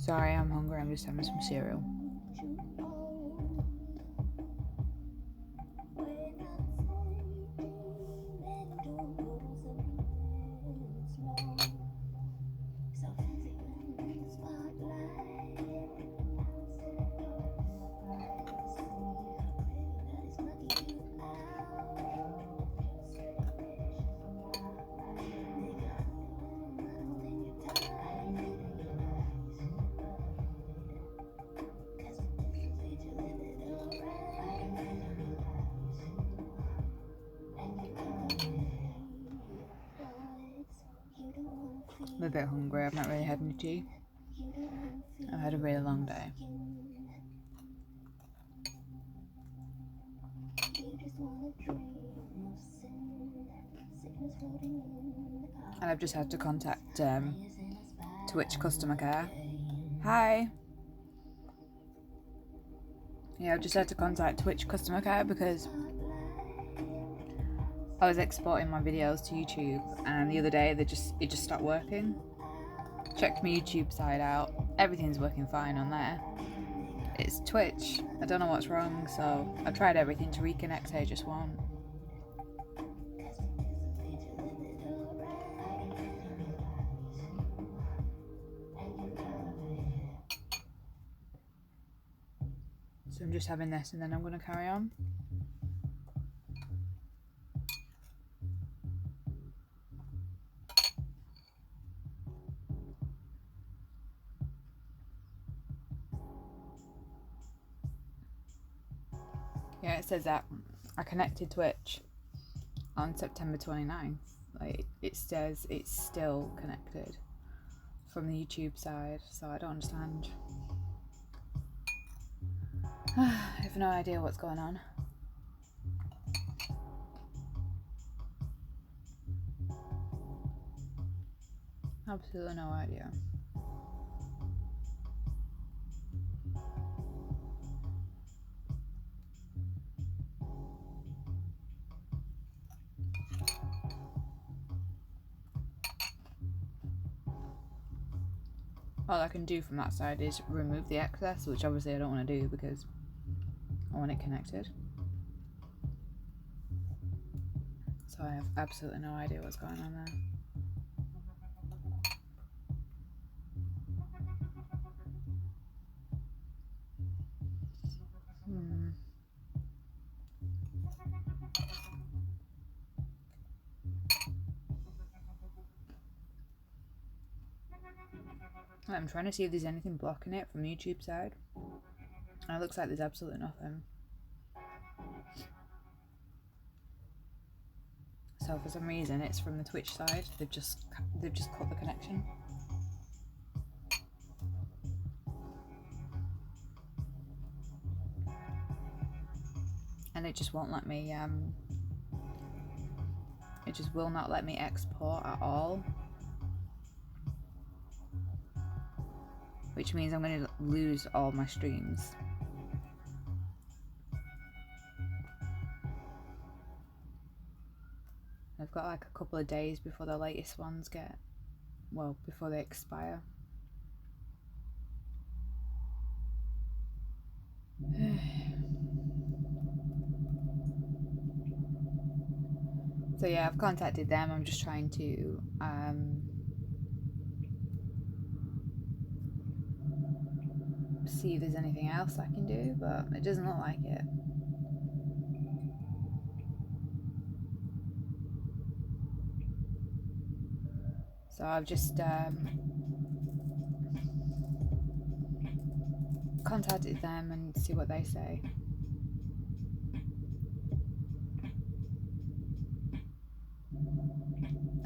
Sorry, I'm hungry. I'm just having some cereal. I'm a bit hungry. I've not really had any tea. I've had a really long day. And I've just had to contact Twitch customer care. Hi. Yeah, I've just had to contact Twitch customer care because I was exporting my videos to YouTube, and the other day it just stopped working. Checked my YouTube side out. Everything's working fine on there. It's Twitch. I don't know what's wrong, so I've tried everything to reconnect. It just won't. So I'm just having this and then I'm going to carry on. Yeah, it says that I connected Twitch on September 29th. Like, it says it's still connected from the YouTube side, so I don't understand. I have no idea what's going on. Absolutely no idea. All I can do from that side is remove the access, which obviously I don't want to do because I want it connected. So I have absolutely no idea what's going on there. I'm trying to see if there's anything blocking it from the YouTube side. And it looks like there's absolutely nothing. So for some reason it's from the Twitch side. They've just cut the connection. And it just won't let me it just will not let me export at all. Which means I'm going to lose all my streams. I've got like a couple of days before the latest ones before they expire. So yeah, I've contacted them. I'm just trying to see if there's anything else I can do, but it doesn't look like it. So I've just contacted them and see what they say.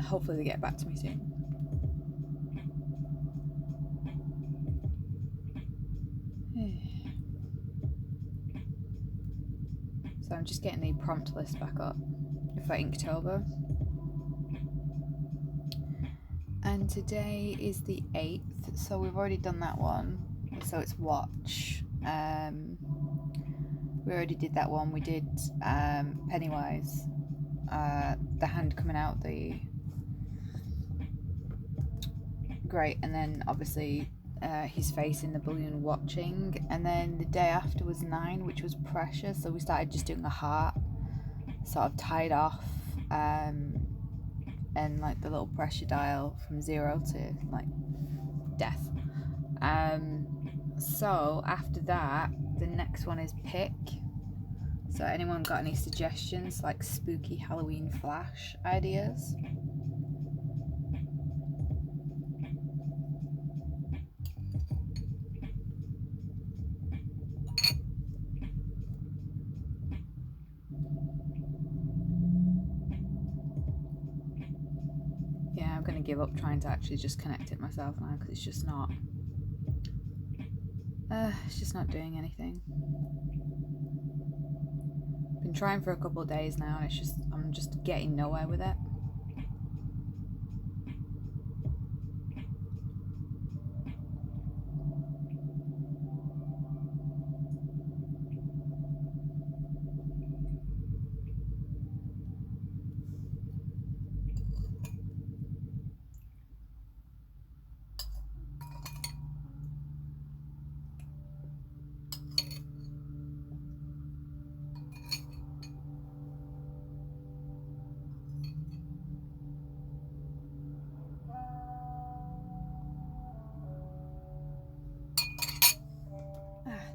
Hopefully they get back to me soon. So I'm just getting the prompt list back up for Inktober. And today is the 8th, so we've already done that one. So it's watch. We already did that one. We did Pennywise. The hand coming out the grate, and then obviously his face in the balloon watching, and then the day after was 9, which was pressure, so we started just doing a heart sort of tied off, and like the little pressure dial from 0 to like death. So after that, the next one is pick. So anyone got any suggestions, like spooky Halloween flash ideas? Yeah, I'm gonna give up trying to actually just connect it myself now, because it's just not doing anything. Been trying for a couple of days now, and I'm just getting nowhere with it.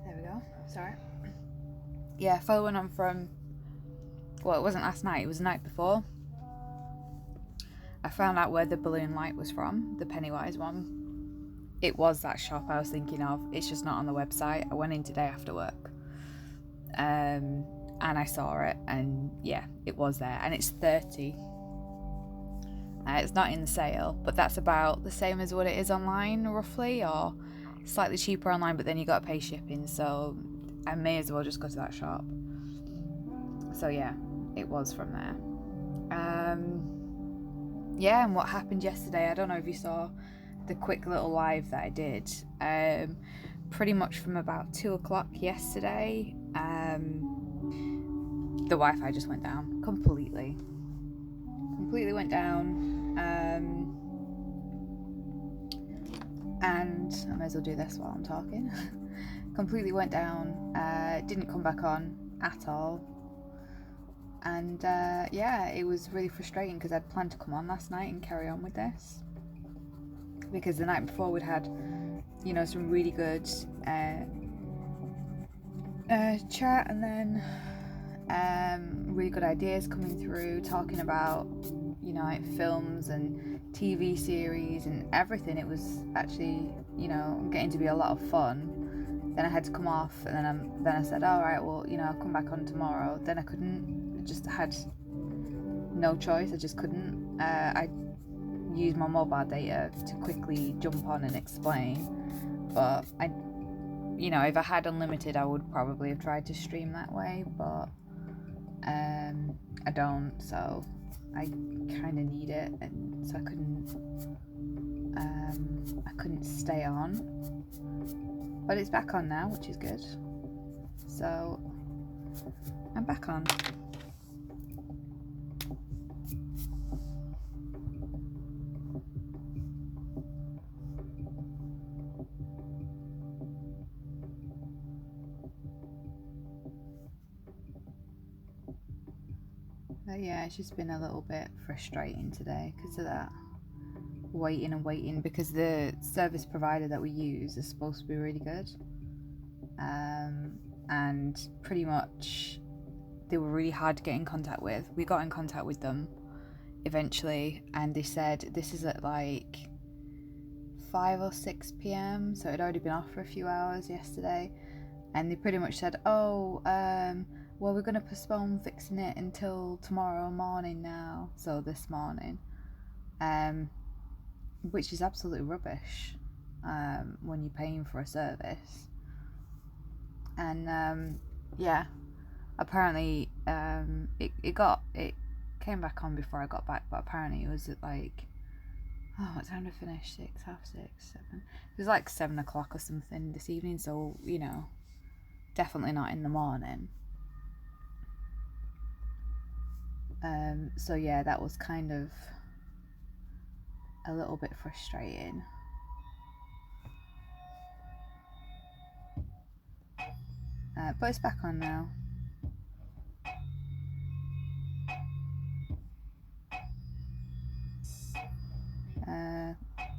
There we go. Sorry. Yeah, following on from, well, it wasn't last night, it was the night before. I found out where the balloon light was from, the Pennywise one. It was that shop I was thinking of. It's just not on the website. I went in today after work, and I saw it, and yeah, it was there, and it's 30. It's not in the sale, but that's about the same as what it is online, roughly, or slightly cheaper online, but then you got to pay shipping, so I may as well just go to that shop. So yeah, it was from there. Yeah, and what happened yesterday, I don't know if you saw the quick little live that I did. Pretty much from about 2 o'clock yesterday, the Wi-Fi just went down completely went down, and I may as well do this while I'm talking. Completely went down, didn't come back on at all, and yeah, it was really frustrating because I'd planned to come on last night and carry on with this, because the night before we'd had, you know, some really good chat, and then really good ideas coming through, talking about, you know, like films and TV series and everything. It was actually, you know, getting to be a lot of fun. Then I had to come off, and then I said, all right, well, you know, I'll come back on tomorrow. Then I couldn't. I just had no choice. I just couldn't. I used my mobile data to quickly jump on and explain, but you know, if I had unlimited, I would probably have tried to stream that way, but I don't, so I kind of need it, and so I couldn't stay on, but it's back on now, which is good. So I'm back on. But yeah, it's just been a little bit frustrating today because of that. Waiting, because the service provider that we use is supposed to be really good. And pretty much they were really hard to get in contact with. We got in contact with them eventually, and they said this is at like 5 or 6 p.m, so it had already been off for a few hours yesterday, and they pretty much said, oh, well, we're going to postpone fixing it until tomorrow morning now, so this morning, which is absolutely rubbish when you're paying for a service. And yeah, apparently it came back on before I got back, but apparently it was at like, oh, what time did I finish? 6, half 6, 7. It was like 7 o'clock or something this evening, so, you know, definitely not in the morning. So yeah, that was kind of a little bit frustrating. But it's back on now.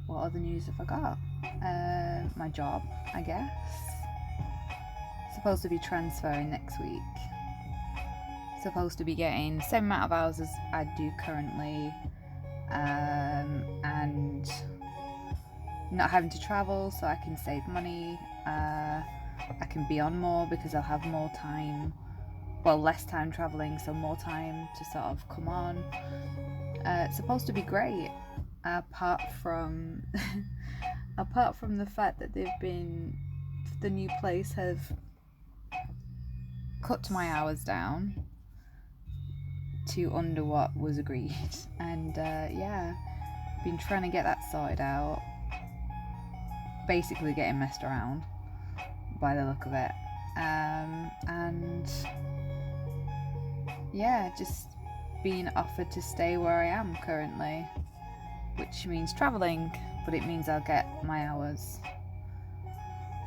What other news have I got? My job, I guess. Supposed to be transferring next week. Supposed to be getting the same amount of hours as I do currently, and not having to travel, so I can save money. I can be on more because I'll have more time, well, less time traveling, so more time to sort of come on. It's supposed to be great, apart from apart from the fact that the new place have cut my hours down to under what was agreed, and yeah, been trying to get that sorted out, basically getting messed around by the look of it, and yeah, just being offered to stay where I am currently, which means travelling, but it means I'll get my hours,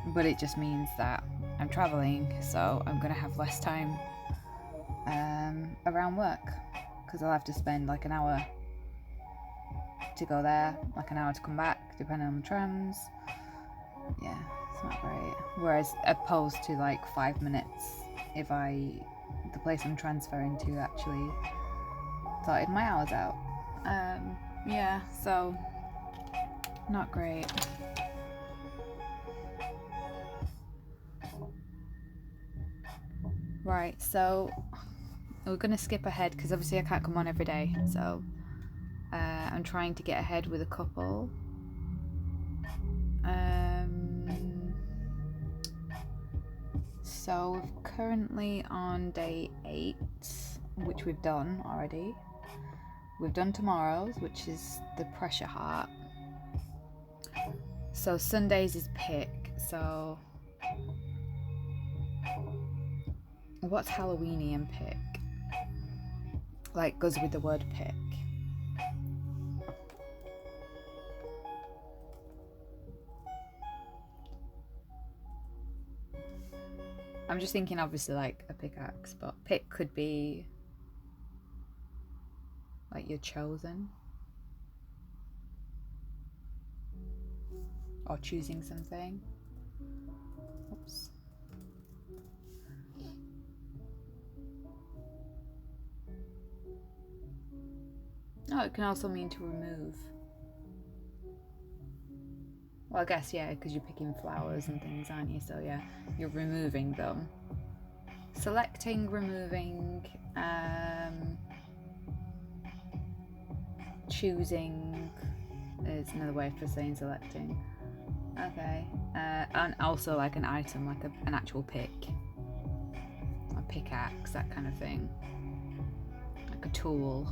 but it just means that I'm travelling, so I'm gonna have less time around work, because I'll have to spend like an hour to go there, like an hour to come back, depending on the trams. Yeah, it's not great. Whereas opposed to like 5 minutes if the place I'm transferring to actually sorted my hours out. Yeah, so not great. Right, so we're gonna skip ahead because obviously I can't come on every day, so I'm trying to get ahead with a couple. So we're currently on day 8, which we've done already. We've done tomorrow's, which is the pressure heart. So Sundays is pick. So what's Halloweeny and pick? Like goes with the word pick. I'm just thinking obviously like a pickaxe, but pick could be like you're chosen. Or choosing something. Oops. Oh, it can also mean to remove. Well, I guess, yeah, because you're picking flowers and things, aren't you? So, yeah, you're removing them. Selecting, removing, choosing is another way for saying selecting. Okay. And also like an item, like an actual pick. A pickaxe, that kind of thing. Like a tool.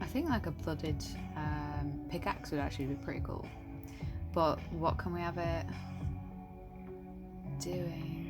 I think like a blooded pickaxe would actually be pretty cool. But what can we have it doing?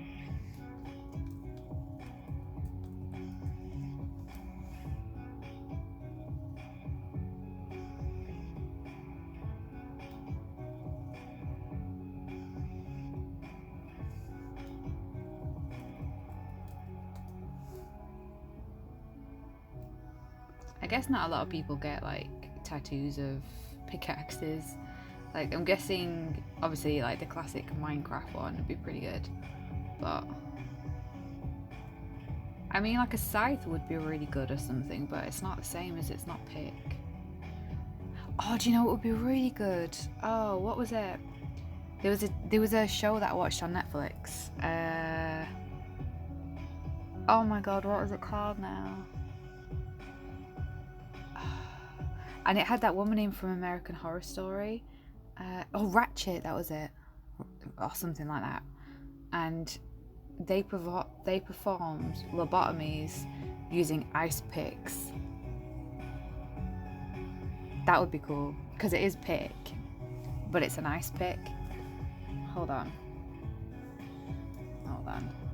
I guess not a lot of people get like tattoos of pickaxes. Like I'm guessing obviously like the classic Minecraft one would be pretty good. But I mean like a scythe would be really good or something, but it's not the same as it's not pick. Oh, do you know what would be really good? Oh, what was it? There was a show that I watched on Netflix. Oh my god, what was it called now? And it had that woman in from American Horror Story. Ratchet, that was it, or something like that. And they performed lobotomies using ice picks. That would be cool because it is pick, but it's an ice pick. Hold on.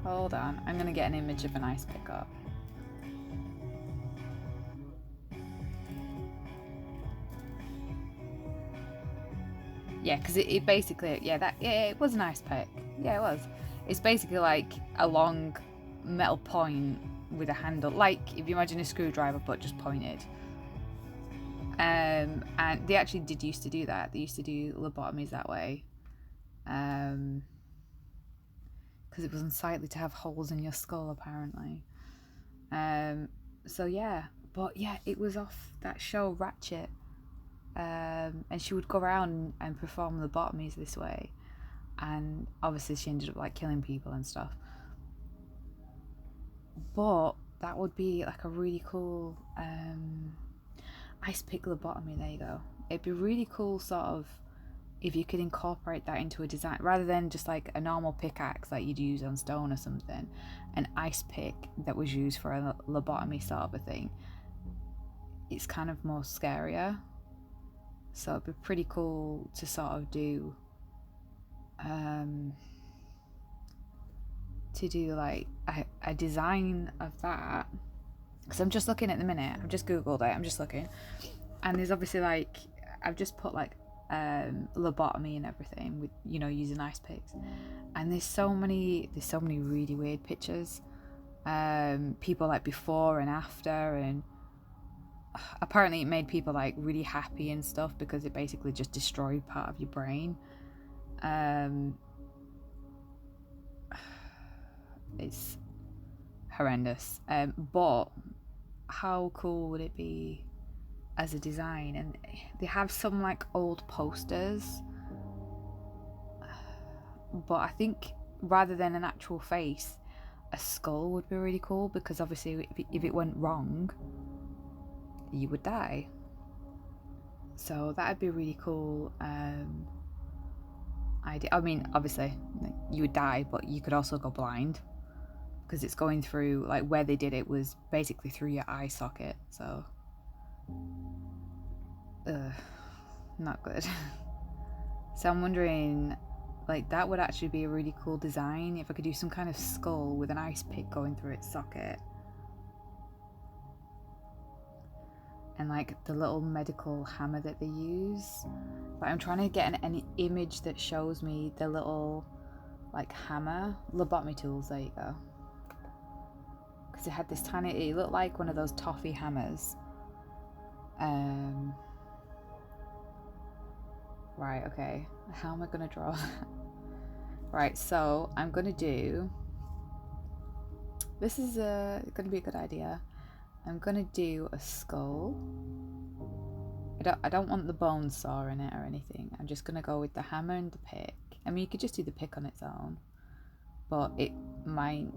Hold on. I'm gonna get an image of an ice pick up. Yeah, because it basically, it was an ice pick. Yeah, it was. It's basically like a long metal point with a handle, like if you imagine a screwdriver but just pointed. And they actually did used to do that. They used to do lobotomies that way. Because it was unsightly to have holes in your skull, apparently. So yeah, but yeah, it was off that show Ratchet. And she would go around and perform lobotomies this way, and obviously she ended up like killing people and stuff. But that would be like a really cool ice pick lobotomy. There you go. It'd be really cool, sort of, if you could incorporate that into a design rather than just like a normal pickaxe like you'd use on stone or something. An ice pick that was used for a lobotomy sort of a thing. It's kind of more scarier. So it'd be pretty cool to sort of do like a design of that. Because I'm just looking at the minute, I've just googled it, I'm just looking, and there's obviously like, I've just put like lobotomy and everything with, you know, using ice picks, and there's so many really weird pictures, people like before and after, and apparently it made people like really happy and stuff because it basically just destroyed part of your brain. It's horrendous, but how cool would it be as a design? And they have some like old posters, but I think rather than an actual face, a skull would be really cool, because obviously if it went wrong, you would die. So that'd be really cool idea. I mean, obviously you would die, but you could also go blind, because it's going through, like where they did it was basically through your eye socket. So not good. So I'm wondering, like, that would actually be a really cool design if I could do some kind of skull with an ice pick going through its socket, and like the little medical hammer that they use. But I'm trying to get an image that shows me the little like hammer lobotomy tools. There you go. Because it had this tiny, it looked like one of those toffee hammers. Right, okay, how am I gonna draw that? Right, so I'm gonna do, this is gonna be a good idea. I'm gonna do a skull. I don't want the bone saw in it or anything. I'm just gonna go with the hammer and the pick. I mean, you could just do the pick on its own, but it might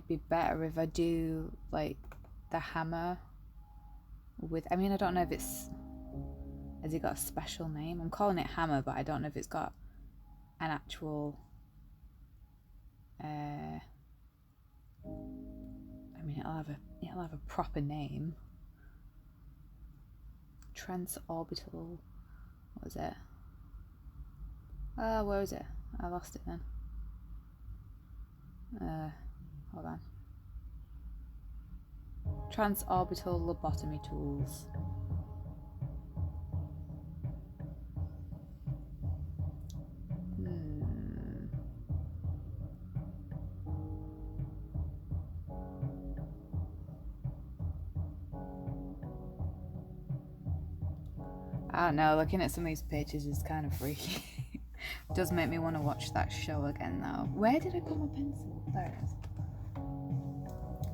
be better if I do like the hammer with, I mean, I don't know if it's, has it got a special name? I'm calling it hammer, but I don't know if it's got an actual I mean, it'll have a proper name. Transorbital, what was it? Where was it? I lost it then. Hold on. Transorbital lobotomy tools. I don't know, looking at some of these pictures is kind of freaky. It does make me want to watch that show again though. Where did I put my pencil? There it is.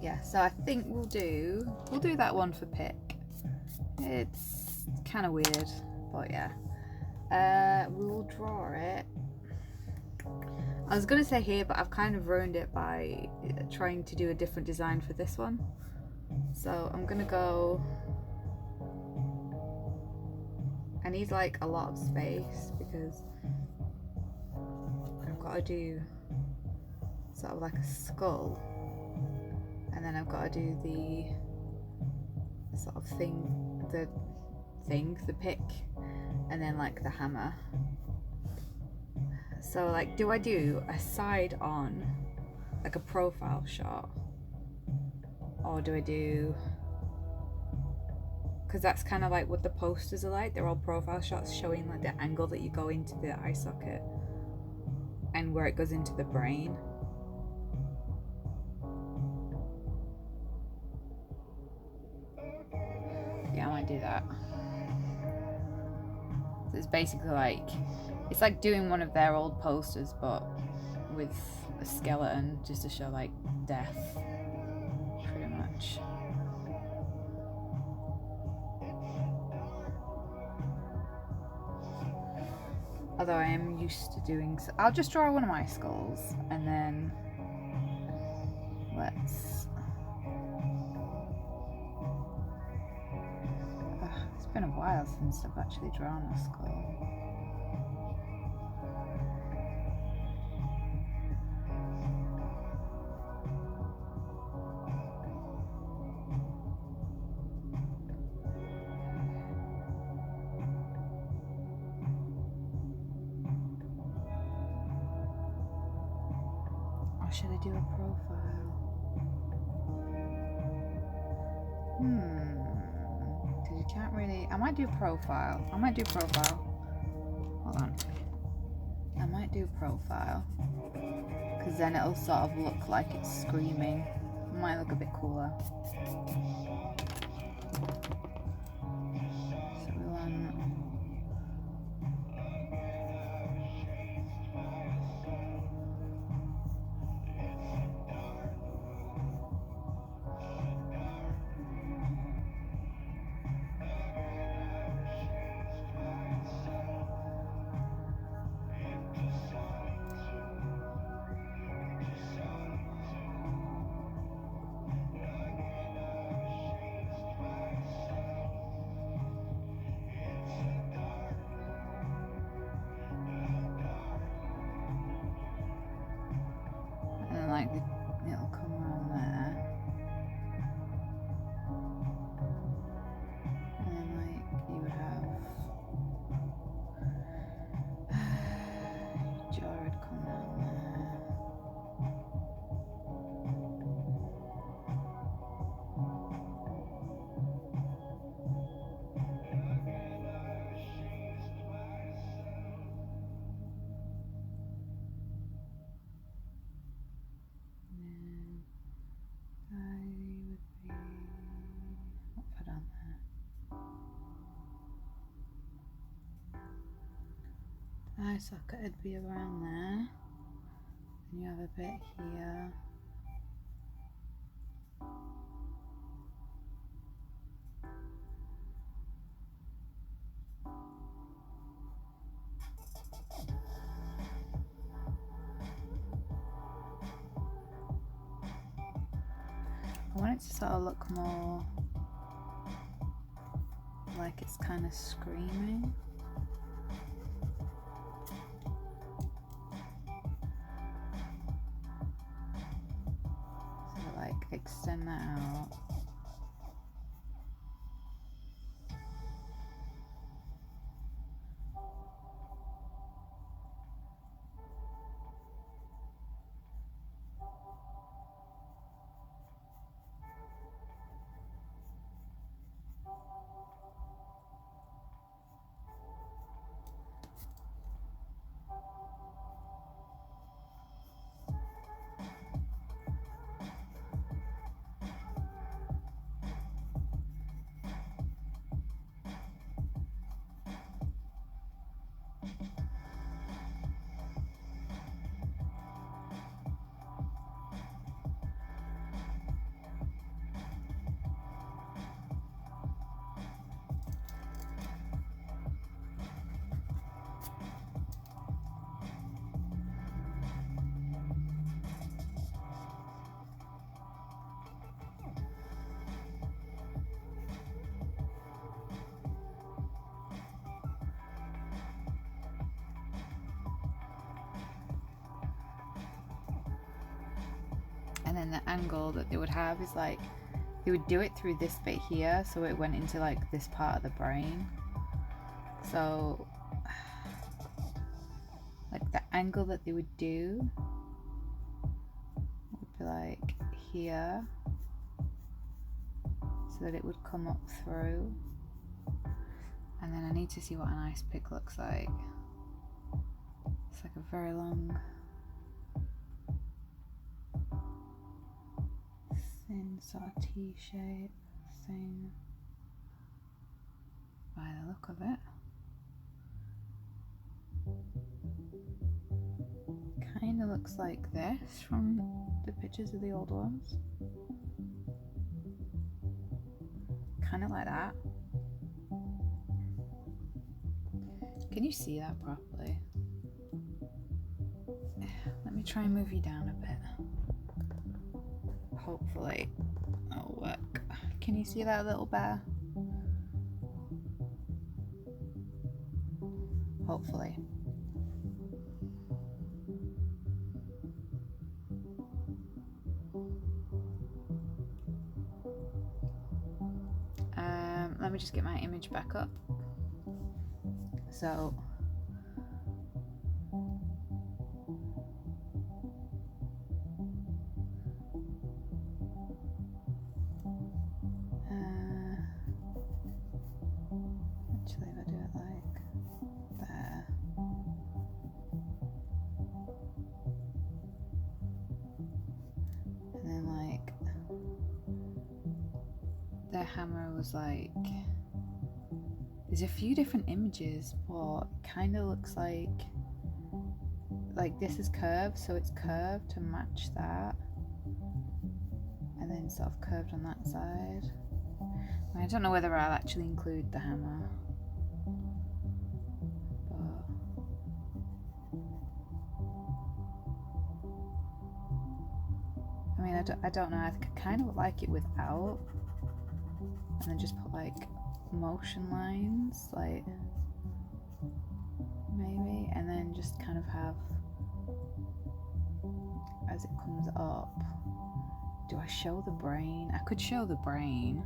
Yeah, so I think we'll do that one for pick. It's kind of weird, but yeah. We'll draw it. I was going to say here, but I've kind of ruined it by trying to do a different design for this one. So I'm going to go, I need like a lot of space because I've got to do sort of like a skull, and then I've got to do the sort of the pick, and then like the hammer. So like, do I do a side on, like a profile shot? Or do I do, because that's kind of like what the posters are like. They're all profile shots showing like the angle that you go into the eye socket and where it goes into the brain. Yeah, I might do that. So it's basically like, it's like doing one of their old posters but with a skeleton, just to show like death, pretty much. Although I am used to doing so. I'll just draw one of my skulls and then let's... It's been a while since I've actually drawn a skull. Or should I do a profile? Because you can't really... I might do profile. Hold on. I might do profile. Because then it'll sort of look like it's screaming. It might look a bit cooler. So we want... And like it'll come around there. And then like you would have jaw would come down there. Eye socket would be around there, and you have a bit here. I want it to sort of look more like it's kind of screaming. Extend that out. And then the angle that they would have is like, they would do it through this bit here, so it went into like this part of the brain. So like the angle that they would do would be like here, so that it would come up through. And then I need to see what an ice pick looks like. It's like a very long, thin sort of T-shape thing by the look of it. Kind of looks like this from the pictures of the old ones. Kind of like that. Can you see that properly? Let me try and move you down a bit. Hopefully it'll work. Can you see that little bear? Hopefully. Let me just get my image back up. So actually, if I do it like there, and then like the hammer was like, there's a few different images, but it kind of looks like this is curved, so it's curved to match that, and then sort of curved on that side. I don't know whether I'll actually include the hammer, but I mean, I don't know. I kind of like it without, and then just put like motion lines, like maybe, and then just kind of have, as it comes up, do I show the brain? I could show the brain.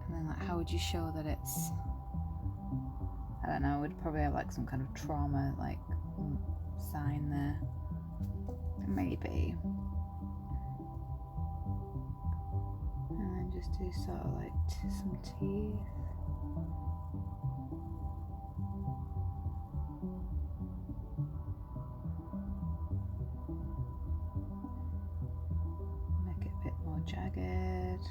And then like, how would you show that it's, I don't know, would probably have like some kind of trauma like sign there. Maybe. And then just do sort of like some teeth. Make it a bit more jagged.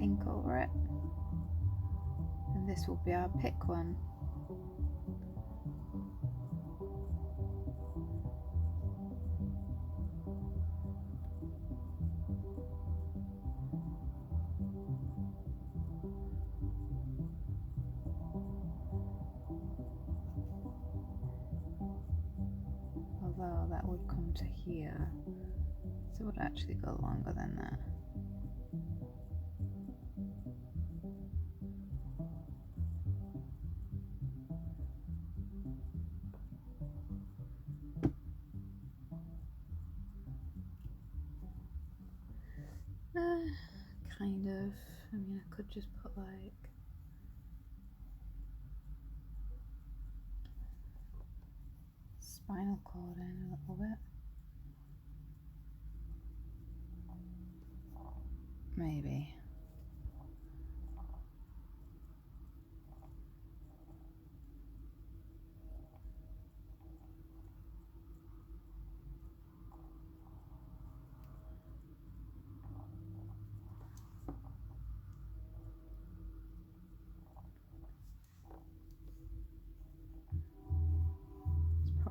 Ink over it, and this will be our pick one. Although that would come to here, so it would actually go longer than that. Kind of. I mean, I could just put like spinal cord in a little bit. Maybe.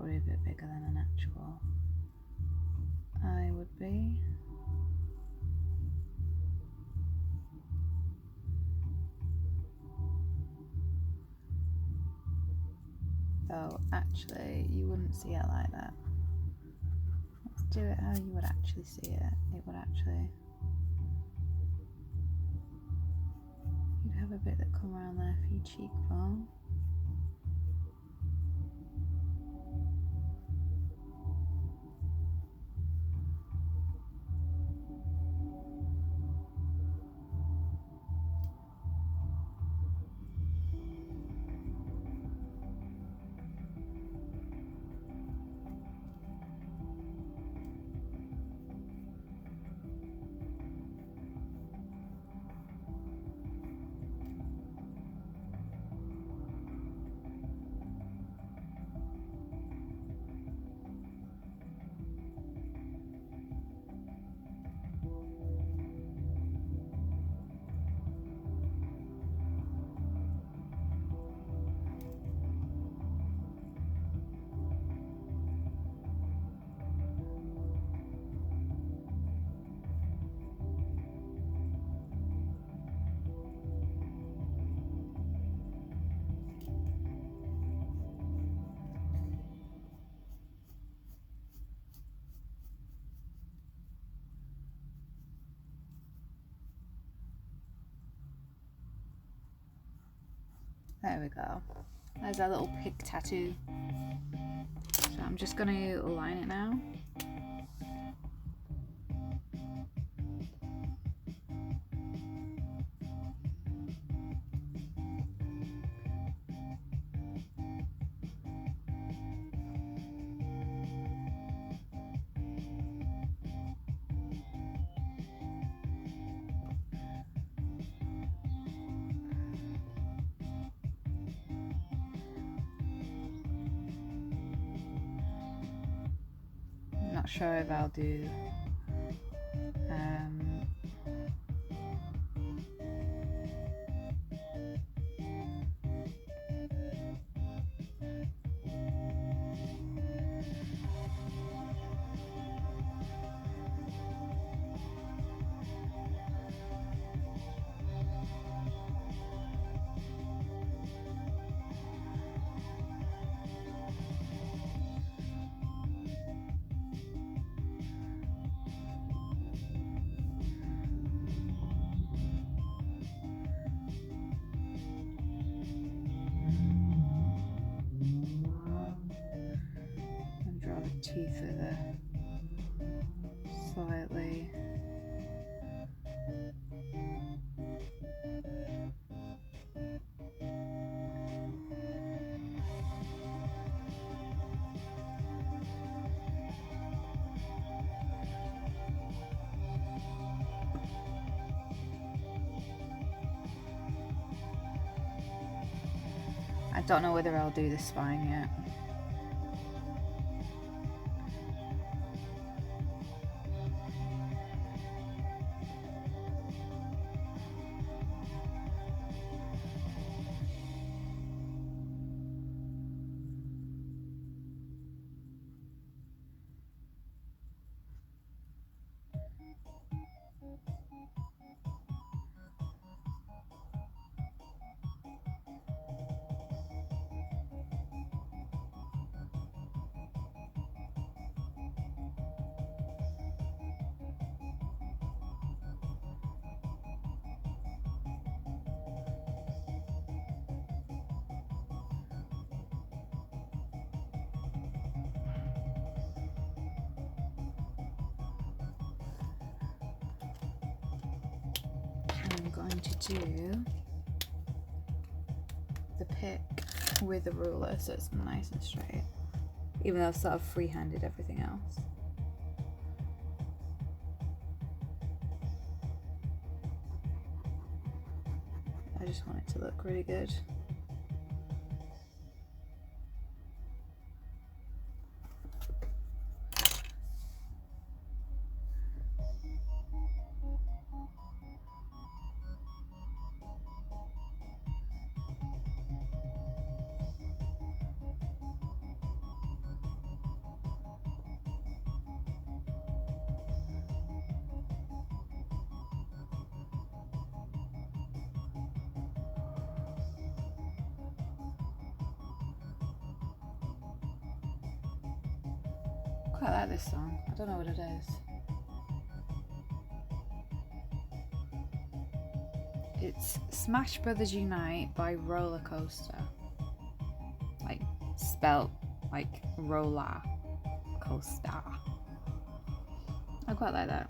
probably a bit bigger than an actual eye would be. Though actually you wouldn't see it like that. Let's do it how you would actually see it. It would actually, you'd have a bit that come around there for your cheekbone. There we go. There's our little pig tattoo. So I'm just going to line it now. Not sure if I'll do teeth with a slightly I don't know whether I'll do the spine yet. I'm going to do the pick with the ruler so it's nice and straight, even though I've sort of free-handed everything else. I just want it to look really good. quite like this song. I don't know what it is. It's Smash Brothers Unite by Roller Coaster. Like, spelt like roller coaster. I quite like that.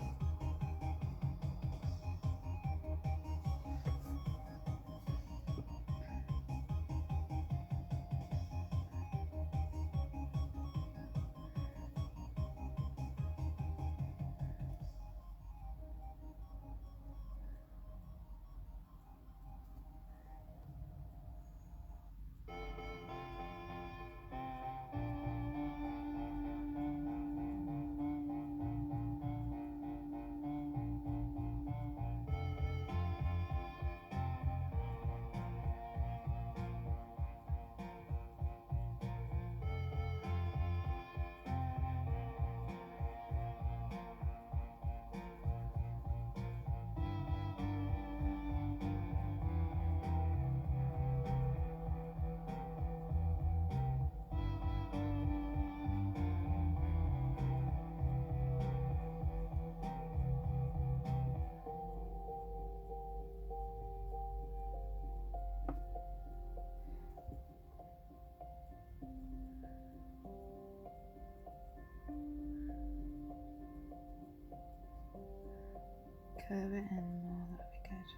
Curve it in more, that'd be good.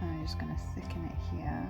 I'm just going to thicken it here.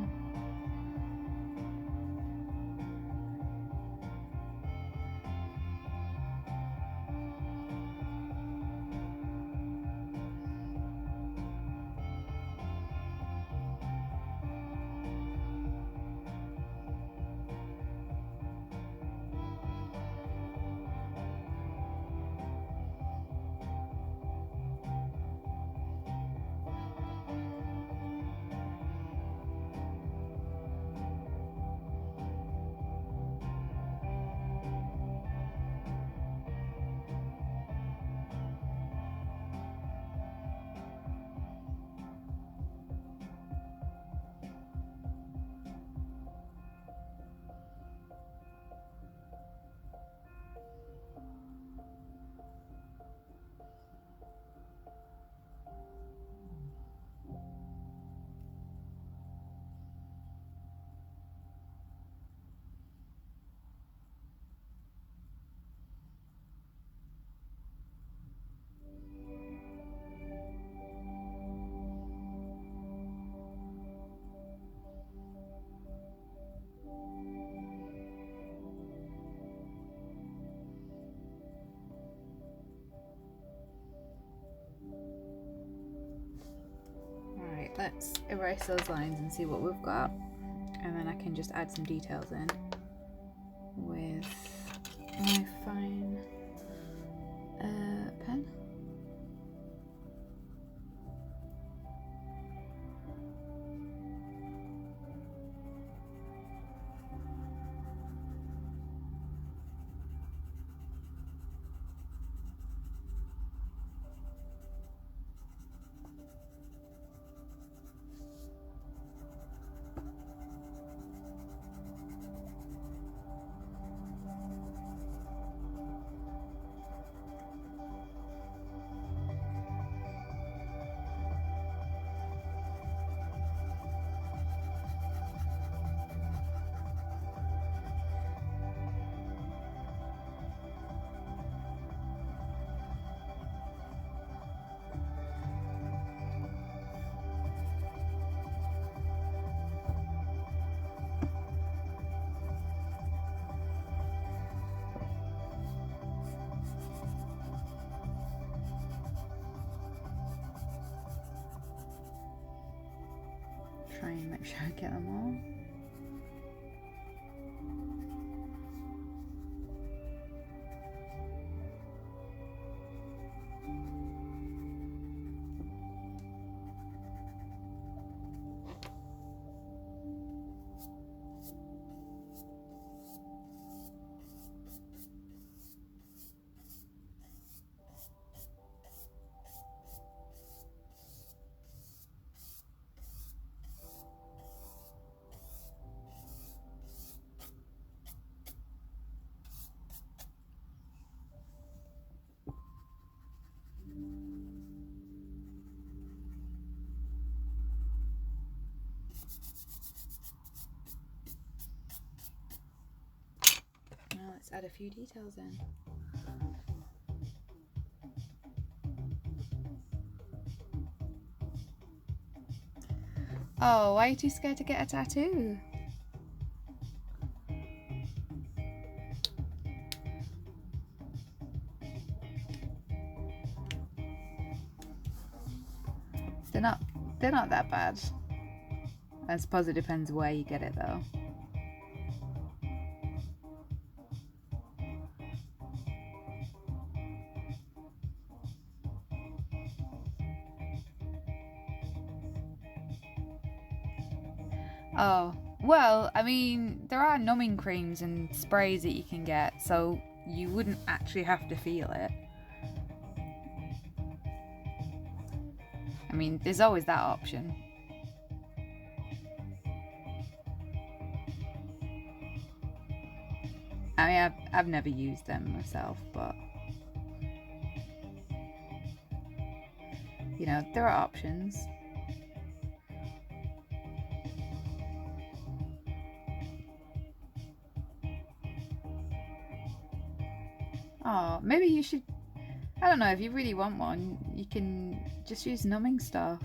Let's erase those lines and see what we've got, and then I can just add some details in with my fine pen. Try and make sure I get them all. just add a few details in. Oh, why are you too scared to get a tattoo? They're not that bad. I suppose it depends where you get it though. Oh, well, I mean, there are numbing creams and sprays that you can get, so you wouldn't actually have to feel it. I mean, there's always that option. I mean, I've never used them myself, but you know, there are options. Oh, maybe you should, I don't know, if you really want one, you can just use numbing stuff.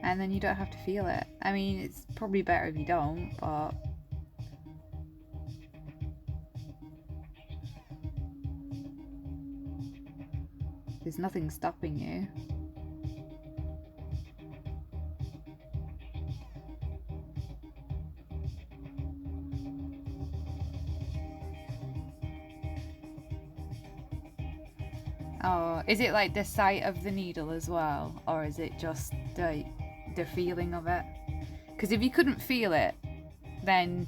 And then you don't have to feel it. I mean, it's probably better if you don't, but there's nothing stopping you. Oh, is it like the sight of the needle as well? Or is it just the feeling of it? Because if you couldn't feel it, then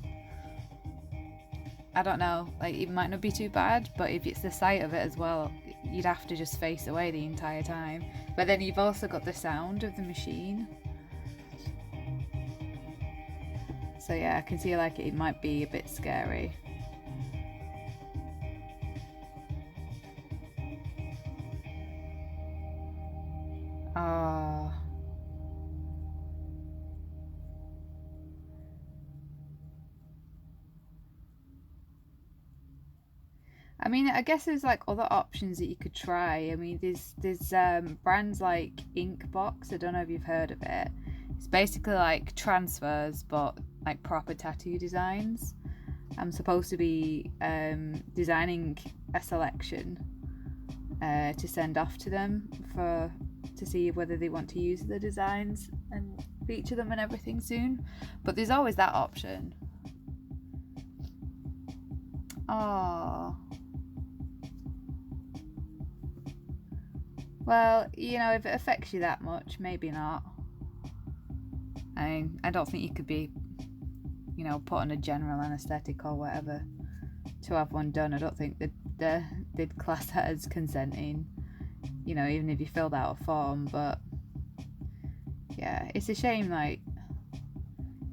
I don't know, like it might not be too bad, but if it's the sight of it as well, you'd have to just face away the entire time. But then you've also got the sound of the machine. So yeah, I can see like it might be a bit scary. Oh. I mean, I guess there's like other options that you could try. I mean, there's brands like Inkbox. I don't know if you've heard of it. It's basically like transfers, but like proper tattoo designs. I'm supposed to be designing a selection to send off to them to see whether they want to use the designs and feature them and everything soon. But there's always that option. Oh. Well, you know, if it affects you that much, maybe not. I mean, I don't think you could be, you know, put on a general anaesthetic or whatever to have one done. I don't think they'd class that as consenting, you know, even if you filled out a form. But yeah, it's a shame, like,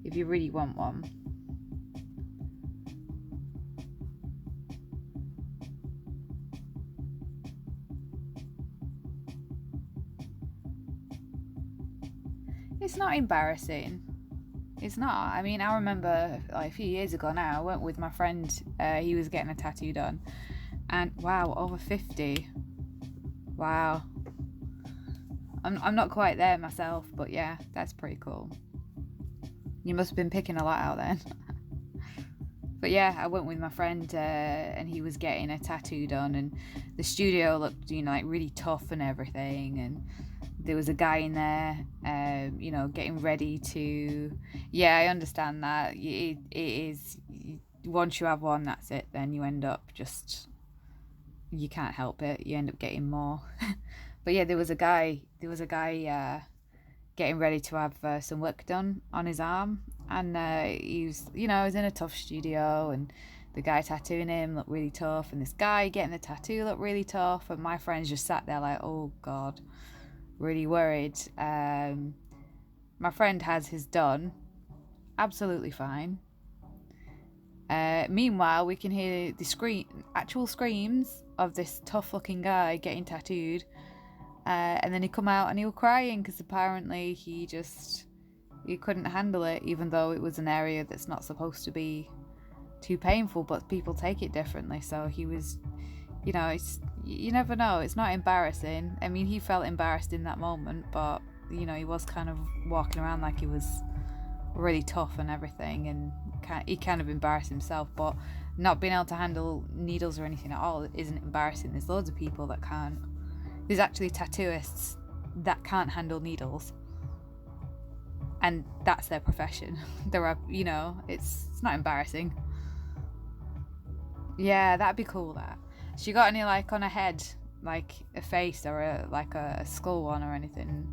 if you really want one. It's not embarrassing. It's not. I mean, I remember like a few years ago now, I went with my friend. He was getting a tattoo done. And wow, over 50. Wow. I'm not quite there myself, but yeah, that's pretty cool. You must have been picking a lot out then. But yeah, I went with my friend and he was getting a tattoo done, and the studio looked, you know, like really tough and everything, and there was a guy in there, you know, getting ready to. Yeah, I understand that. It is, once you have one, that's it. Then you end up just, you can't help it. You end up getting more. But yeah, there was a guy getting ready to have some work done on his arm, and he was, you know, he was in a tough studio, and the guy tattooing him looked really tough, and this guy getting the tattoo looked really tough, and my friends just sat there like, oh god, really worried. My friend has his done, absolutely fine. Meanwhile, we can hear the actual screams of this tough-looking guy getting tattooed, and then he come out and he was crying because apparently he couldn't handle it, even though it was an area that's not supposed to be too painful, but people take it differently. So he was, you know, it's, you never know. It's not embarrassing. I mean, he felt embarrassed in that moment, but you know, he was kind of walking around like he was really tough and everything, and he kind of embarrassed himself. But not being able to handle needles or anything at all isn't embarrassing. There's loads of people that can't. There's actually tattooists that can't handle needles, and that's their profession. There are, you know, it's not embarrassing. Yeah, that'd be cool. That she got any like on her head, like a face or a skull one or anything?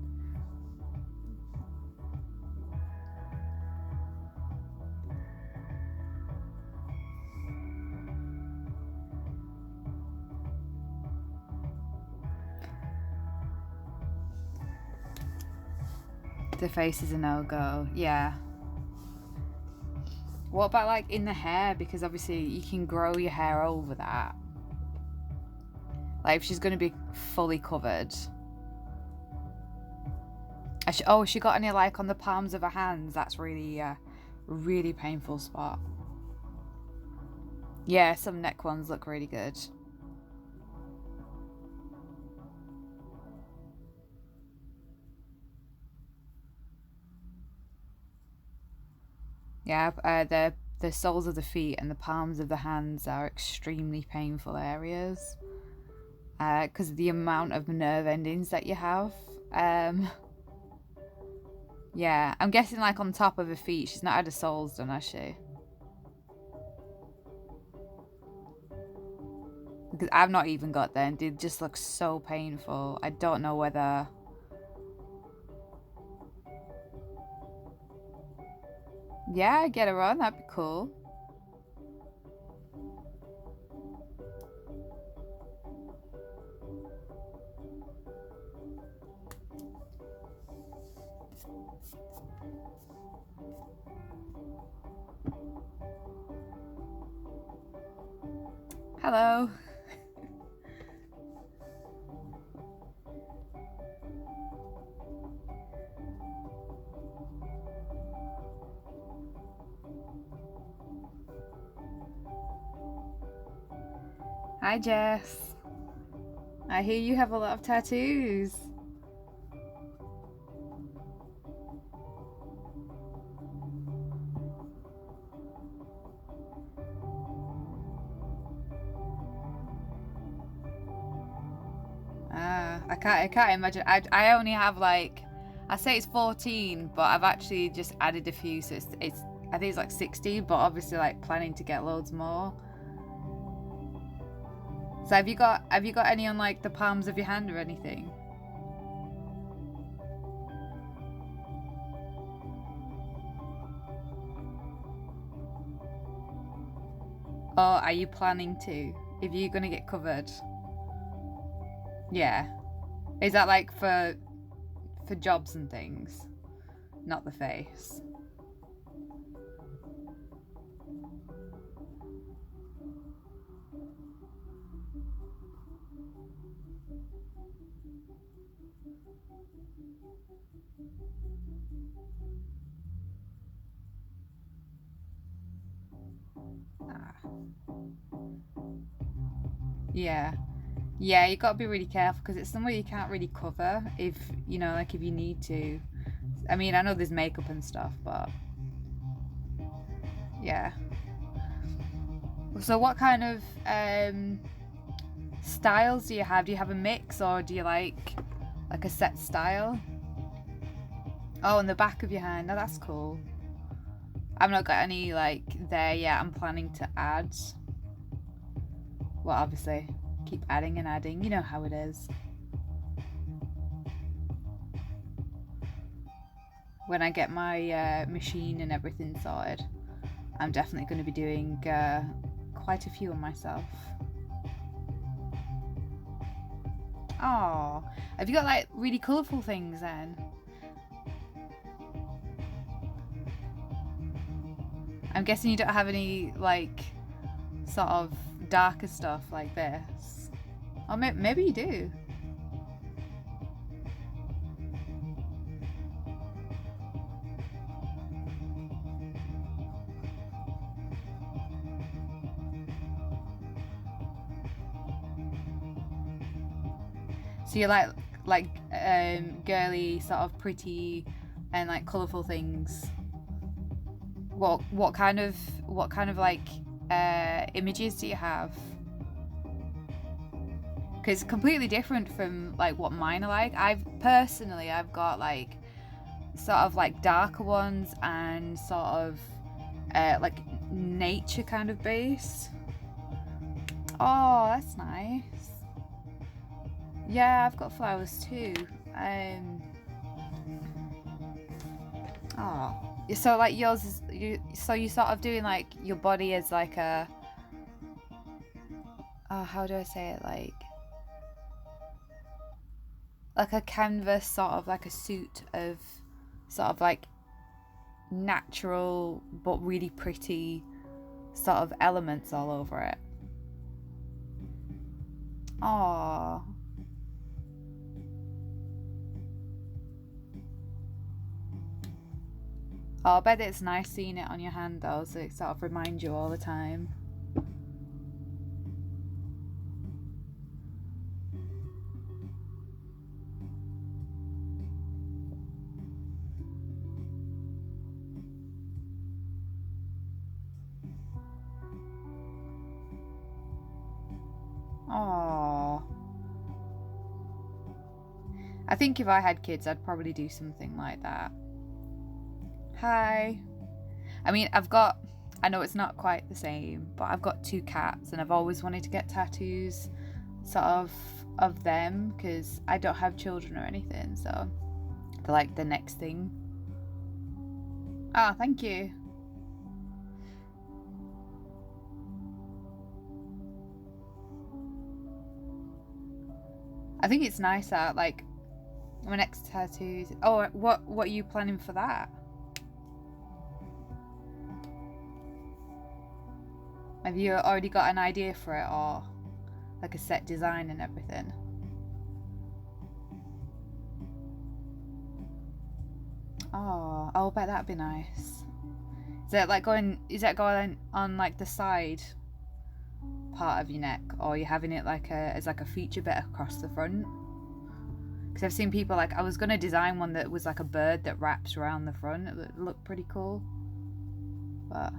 The face is a no-go. Yeah. What about like in the hair? Because obviously you can grow your hair over that. Like if she's going to be fully covered. Oh, she got any like on the palms of her hands? That's really, really painful spot. Yeah, some neck ones look really good. Yeah, the soles of the feet and the palms of the hands are extremely painful areas. Because of the amount of nerve endings that you have. Yeah, I'm guessing like on top of her feet. She's not had her soles done, has she? Because I've not even got them. They just look so painful. I don't know whether... Yeah, get her on. That'd be cool. Hello. Hi, Jess. I hear you have a lot of tattoos. I can't imagine. I only have like, I say it's 14, but I've actually just added a few, so it's I think it's like 16, but obviously like planning to get loads more. So have you got any on like the palms of your hand or anything? Or are you planning to? If you're gonna get covered? Yeah. Is that like for jobs and things? Not the face. Ah. Yeah. Yeah, you gotta be really careful because it's somewhere you can't really cover if, you know, like if you need to. I mean, I know there's makeup and stuff, but yeah. So what kind of styles do you have? Do you have a mix or do you like a set style? Oh, on the back of your hand. Oh, that's cool. I've not got any like there yet. I'm planning to add. Well, obviously, keep adding and adding. You know how it is. When I get my machine and everything sorted, I'm definitely going to be doing quite a few on myself. Oh, have you got like really colourful things then? I'm guessing you don't have any like sort of darker stuff like this. Or maybe you do. So you like girly, sort of pretty and like colourful things. What kind of like images do you have? Because it's completely different from like what mine are like. I've got like sort of like darker ones and sort of like nature kind of based. Oh, that's nice. Yeah, I've got flowers too. Oh, so like yours is so you sort of doing like your body as like a, oh, how do I say it, like a canvas, sort of like a suit of sort of like natural but really pretty sort of elements all over it. Oh. Oh, I bet it's nice seeing it on your hand though, so it sort of reminds you all the time. Oh. I think if I had kids, I'd probably do something like that. Hi. I mean, I know it's not quite the same, but I've got 2 cats and I've always wanted to get tattoos sort of them because I don't have children or anything, so they're like the next thing. Ah, thank you. I think it's nice that like my next tattoos. Oh, what are you planning for that? Have you already got an idea for it, or like a set design and everything? Oh, I'll bet that'd be nice. Is that going on like the side part of your neck, or are you having it like as like a feature bit across the front? Because I've seen people, like, I was gonna design one that was like a bird that wraps around the front. It looked pretty cool, but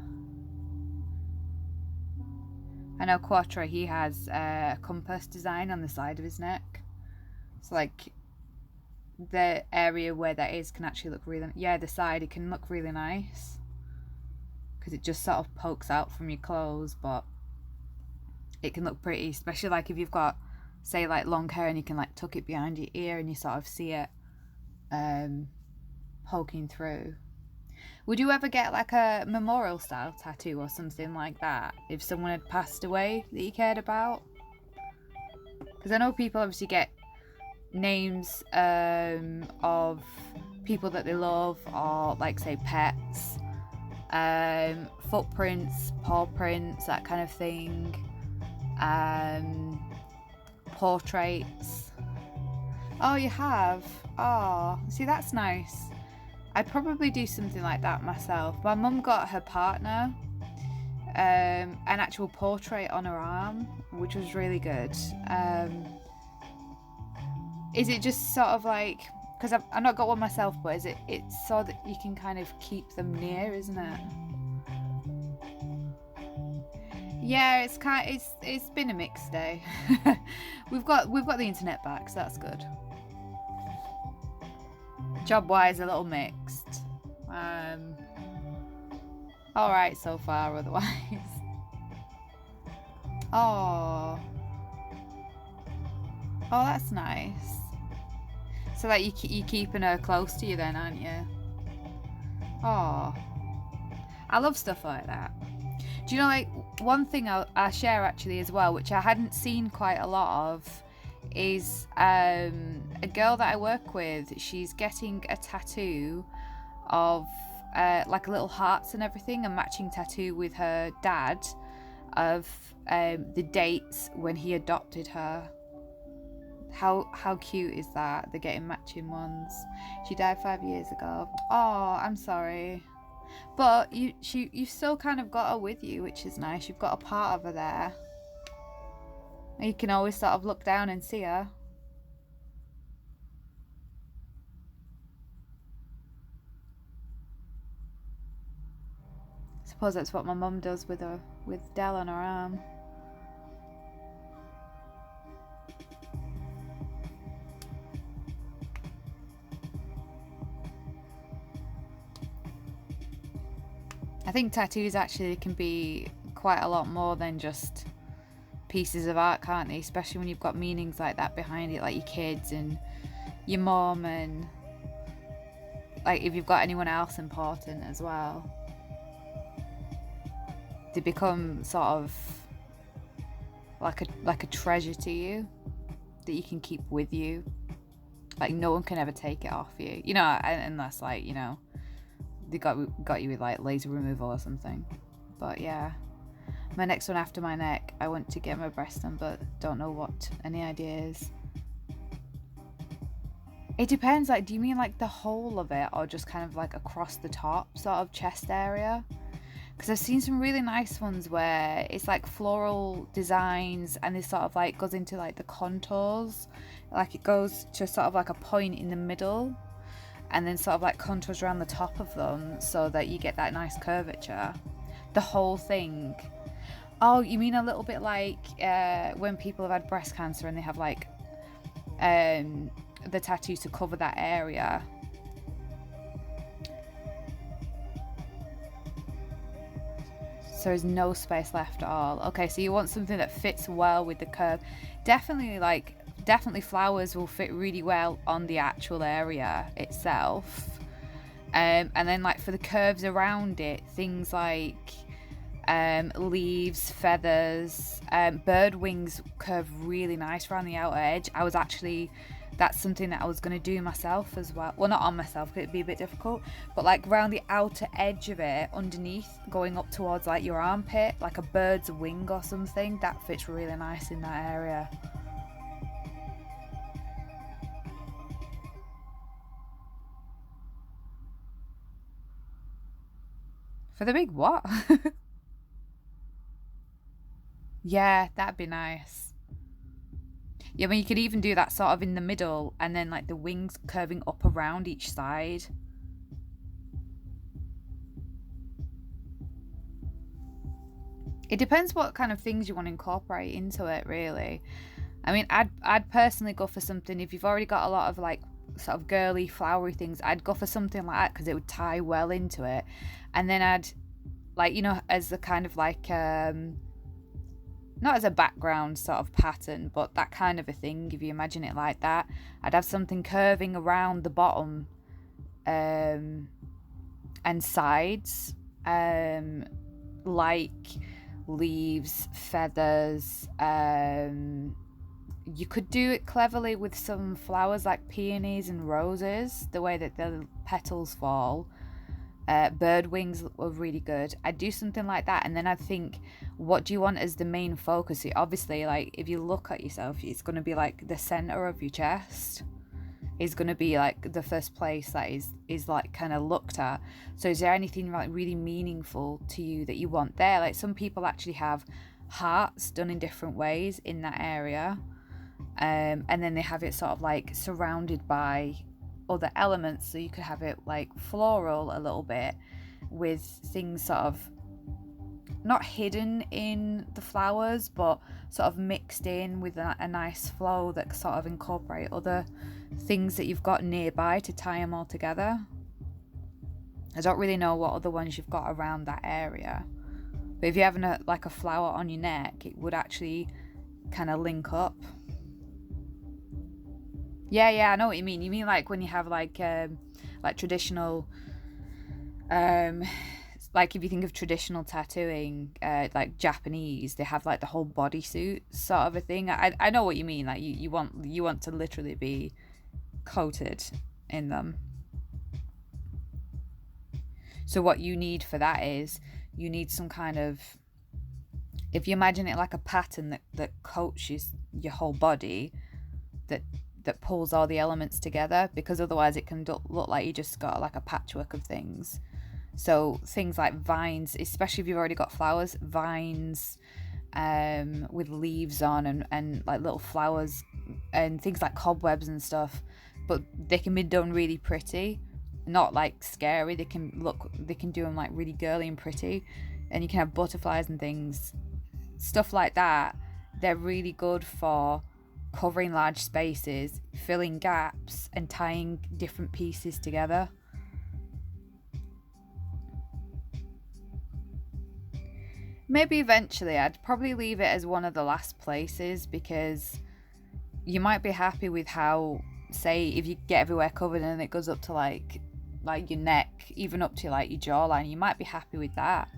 I know Quattro, he has a compass design on the side of his neck. So like the area where that is can actually look really, yeah, the side, it can look really nice because it just sort of pokes out from your clothes, but it can look pretty, especially like if you've got, say, like long hair and you can like tuck it behind your ear and you sort of see it poking through. Would you ever get like a memorial style tattoo or something like that if someone had passed away that you cared about? Because I know people obviously get names of people that they love, or like, say, pets, footprints, paw prints, that kind of thing, portraits. Oh, you have? Oh, see, that's nice. I'd probably do something like that myself. My mum got her partner an actual portrait on her arm, which was really good. Is it just sort of like, because I've not got one myself, but is it's so that you can kind of keep them near, isn't it? Yeah, it's been a mixed day. we've got the internet back, so that's good. Job wise, a little mixed. All right so far, otherwise. Oh, that's nice. So that you're keeping her close to you then, aren't you? Oh, I love stuff like that. Do you know, like, one thing I share actually as well, which I hadn't seen quite a lot of, is a girl that I work with. She's getting a tattoo of like little hearts and everything, a matching tattoo with her dad of the dates when he adopted her. How cute is that? They're getting matching ones. She died 5 years ago. Oh, I'm sorry. But you've still kind of got her with you, which is nice. You've got a part of her there. You can always sort of look down and see her. suppose that's what my mum does with Dell on her arm. I think tattoos actually can be quite a lot more than just pieces of art, can't they? Especially when you've got meanings like that behind it, like your kids and your mom, and like if you've got anyone else important as well. They become sort of like a treasure to you that you can keep with you. Like no one can ever take it off you, you know, unless like, you know, they got you with like laser removal or something. But yeah, my next one after my neck, I want to get my breast done, but don't know what any ideas. It depends, like, do you mean like the whole of it or just kind of like across the top sort of chest area? Because I've seen some really nice ones where it's like floral designs and it sort of like goes into like the contours, like it goes to sort of like a point in the middle and then sort of like contours around the top of them so that you get that nice curvature. The whole thing. Oh, you mean a little bit like when people have had breast cancer and they have like the tattoo to cover that area. So there's no space left at all. Okay, so you want something that fits well with the curve. Definitely flowers will fit really well on the actual area itself. And then like for the curves around it, things like leaves, feathers, bird wings curve really nice around the outer edge. That's something that I was going to do myself as well. Well, not on myself, because it'd be a bit difficult, but like around the outer edge of it, underneath, going up towards like your armpit, like a bird's wing or something, that fits really nice in that area. For the big what? Yeah, that'd be nice. Yeah, I mean, you could even do that sort of in the middle and then like the wings curving up around each side. It depends what kind of things you want to incorporate into it, really. I mean, I'd personally go for something, if you've already got a lot of like sort of girly, flowery things, I'd go for something like that because it would tie well into it. And then I'd, like, you know, as a kind of like not as a background sort of pattern, but that kind of a thing, if you imagine it like that, I'd have something curving around the bottom and sides, like leaves, feathers. You could do it cleverly with some flowers like peonies and roses, the way that the petals fall. Bird wings were really good. I'd do something like that, and then I'd think, what do you want as the main focus? Obviously, like, if you look at yourself, it's going to be like the center of your chest is going to be like the first place that is like kind of looked at. So is there anything like really meaningful to you that you want there? Like, some people actually have hearts done in different ways in that area, and then they have it sort of like surrounded by other elements, so you could have it like floral a little bit with things sort of not hidden in the flowers but sort of mixed in with a nice flow that sort of incorporate other things that you've got nearby to tie them all together. I don't really know what other ones you've got around that area, but if you're having like a flower on your neck, it would actually kind of link up. Yeah, I know what you mean. You mean like when you have like traditional, like if you think of traditional tattooing, like Japanese, they have like the whole bodysuit sort of a thing. I know what you mean. Like you want to literally be coated in them. So what you need for that is you need some kind of, if you imagine it like a pattern that coats your whole body, that pulls all the elements together, because otherwise it can look like you just got like a patchwork of things. So things like vines, especially if you've already got flowers, vines with leaves on and like little flowers and things like cobwebs and stuff, but they can be done really pretty. not like scary. They can do them like really girly and pretty, and you can have butterflies and things, stuff like that. They're really good for covering large spaces, filling gaps, and tying different pieces together. Maybe eventually I'd probably leave it as one of the last places, because you might be happy with how, say, if you get everywhere covered and it goes up to like your neck, even up to like your jawline, you might be happy with that.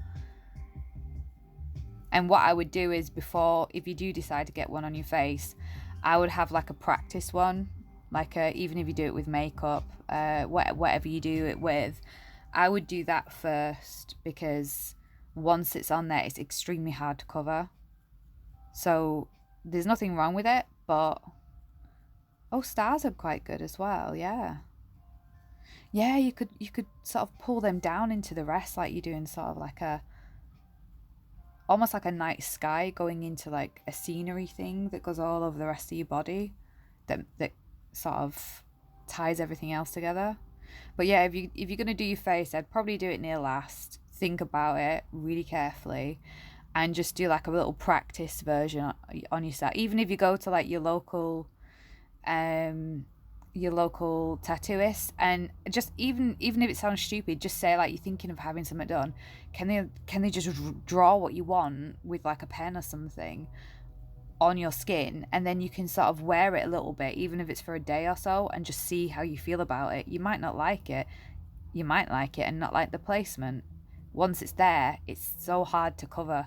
And what I would do is, before, if you do decide to get one on your face, I would have like a practice one, like even if you do it with makeup, whatever you do it with, I would do that first, because once it's on there, it's extremely hard to cover. So there's nothing wrong with it, but oh, stars are quite good as well. Yeah, yeah, you could sort of pull them down into the rest, like you're doing sort of like a, almost like a night sky going into like a scenery thing that goes all over the rest of your body, that sort of ties everything else together. But yeah, if you're gonna do your face, I'd probably do it near last. Think about it really carefully, and just do like a little practice version on yourself. Even if you go to like your local tattooist, and just even if it sounds stupid, just say like you're thinking of having something done. Can they just draw what you want with like a pen or something on your skin, and then you can sort of wear it a little bit, even if it's for a day or so, and just see how you feel about it. You might not like it, you might like it and not like the placement. Once it's there, it's so hard to cover.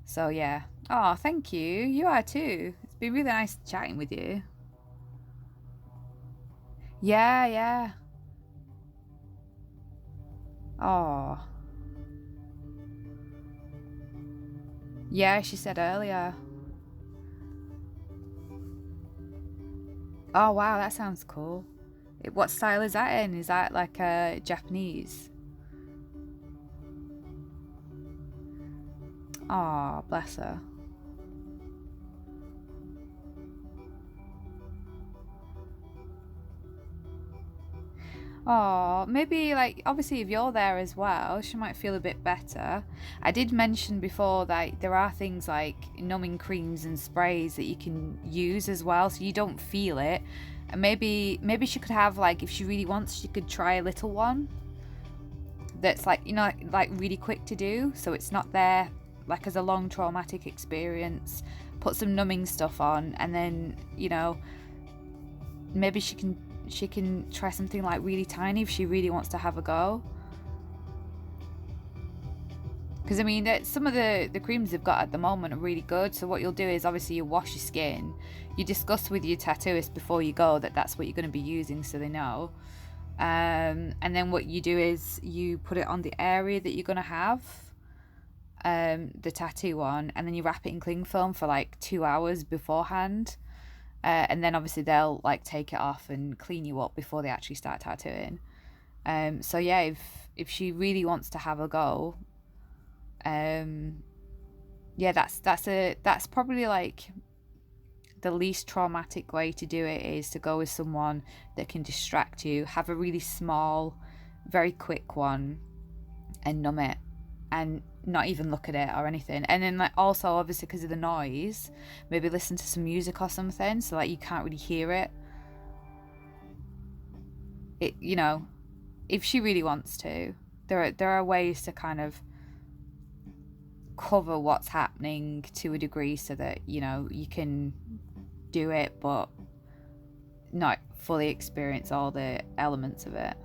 So yeah. Oh, thank you. You are too. It's been really nice chatting with you. Yeah, yeah. Oh. Yeah, she said earlier. Oh wow, that sounds cool. What style is that in? Is that like a Japanese? Oh, bless her. Oh, maybe like, obviously if you're there as well, she might feel a bit better. I did mention before that there are things like numbing creams and sprays that you can use as well, so you don't feel it. And maybe she could have, like, if she really wants, she could try a little one that's like, like really quick to do, so it's not there like as a long traumatic experience. Put some numbing stuff on, and then maybe she can try something like really tiny if she really wants to have a go. Because I mean, some of the creams they've got at the moment are really good. So what you'll do is, obviously, you wash your skin, you discuss with your tattooist before you go that that's what you're going to be using, so they know. And then what you do is you put it on the area that you're going to have the tattoo on, and then you wrap it in cling film for like 2 hours beforehand. And then obviously they'll like take it off and clean you up before they actually start tattooing. So yeah, if she really wants to have a go, yeah, that's probably like the least traumatic way to do it, is to go with someone that can distract you. Have a really small, very quick one, and numb it, and not even look at it or anything. And then, like, also obviously because of the noise, maybe listen to some music or something, so like you can't really hear it. If she really wants to, there are ways to kind of cover what's happening to a degree, so that you can do it but not fully experience all the elements of it.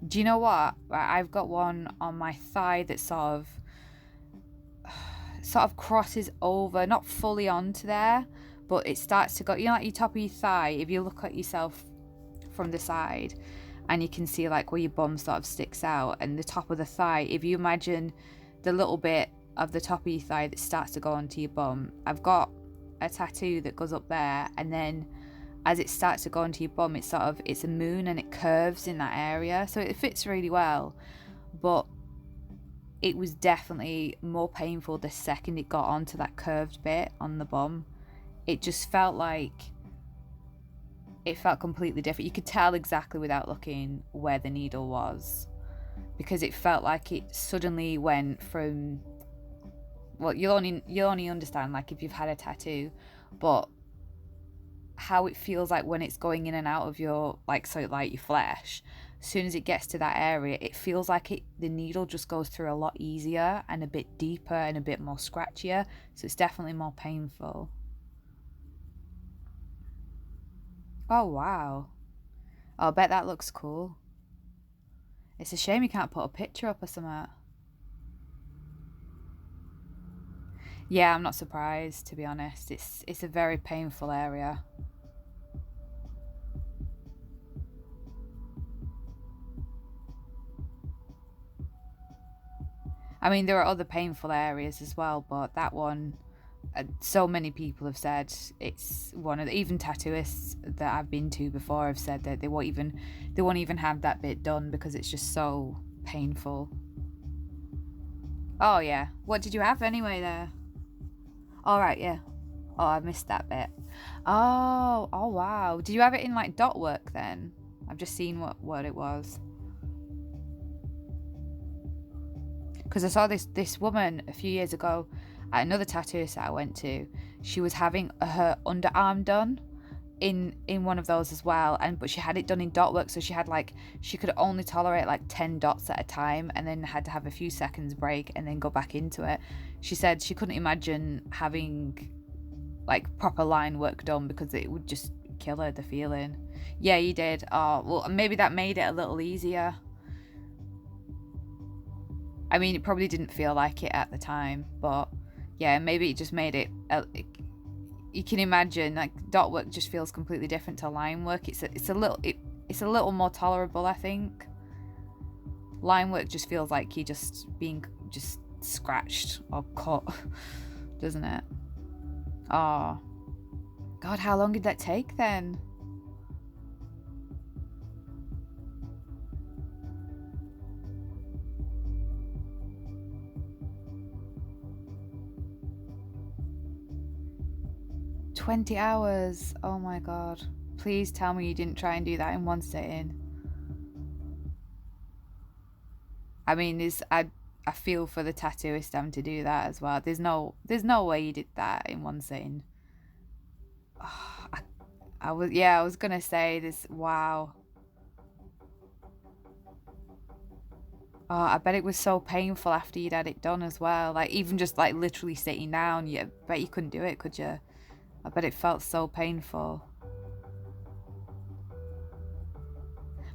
Do you know what? I've got one on my thigh that sort of crosses over, not fully onto there, but it starts to go, like your top of your thigh, if you look at yourself from the side, and you can see like where your bum sort of sticks out, and the top of the thigh, if you imagine the little bit of the top of your thigh that starts to go onto your bum, I've got a tattoo that goes up there, and then as it starts to go into your bum, it's a moon, and it curves in that area, so it fits really well. But it was definitely more painful the second it got onto that curved bit on the bum. It just felt like it felt completely different. You could tell exactly without looking where the needle was, because it felt like it suddenly went from, well, you'll only understand like if you've had a tattoo, but how it feels like when it's going in and out of your, like, so like your flesh, as soon as it gets to that area, it feels like the needle just goes through a lot easier and a bit deeper and a bit more scratchier, so it's definitely more painful. Oh wow. Oh, I bet that looks cool. It's a shame you can't put a picture up or something. Yeah, I'm not surprised, to be honest. It's a very painful area. I mean, there are other painful areas as well, but that one, so many people have said it's one of the, even tattooists that I've been to before have said that they won't even have that bit done because it's just so painful. Oh yeah, what did you have anyway there? All right, yeah. Oh, I missed that bit. Oh wow. Did you have it in like dot work then? I've just seen what it was. Because I saw this woman a few years ago at another tattooist that I went to. She was having her underarm done in one of those as well, but she had it done in dot work, so she could only tolerate like 10 dots at a time, and then had to have a few seconds break and then go back into it. She said she couldn't imagine having like proper line work done because it would just kill her, the feeling. Yeah, you did. Oh well, maybe that made it a little easier. I mean, it probably didn't feel like it at the time, but yeah, maybe it just made it. You can imagine, like, dot work just feels completely different to line work. It's a little more tolerable, I think. Line work just feels like you're just being just scratched or cut, doesn't it? Oh, God, how long did that take then? $20. Oh my God. Please tell me you didn't try and do that in one sitting. I mean, I feel for the tattooist having to do that as well. There's no way you did that in one sitting. Oh, I was gonna say this. Wow. Oh, I bet it was so painful after you'd had it done as well. Like, even just like literally sitting down, you bet you couldn't do it, could you? I bet it felt so painful.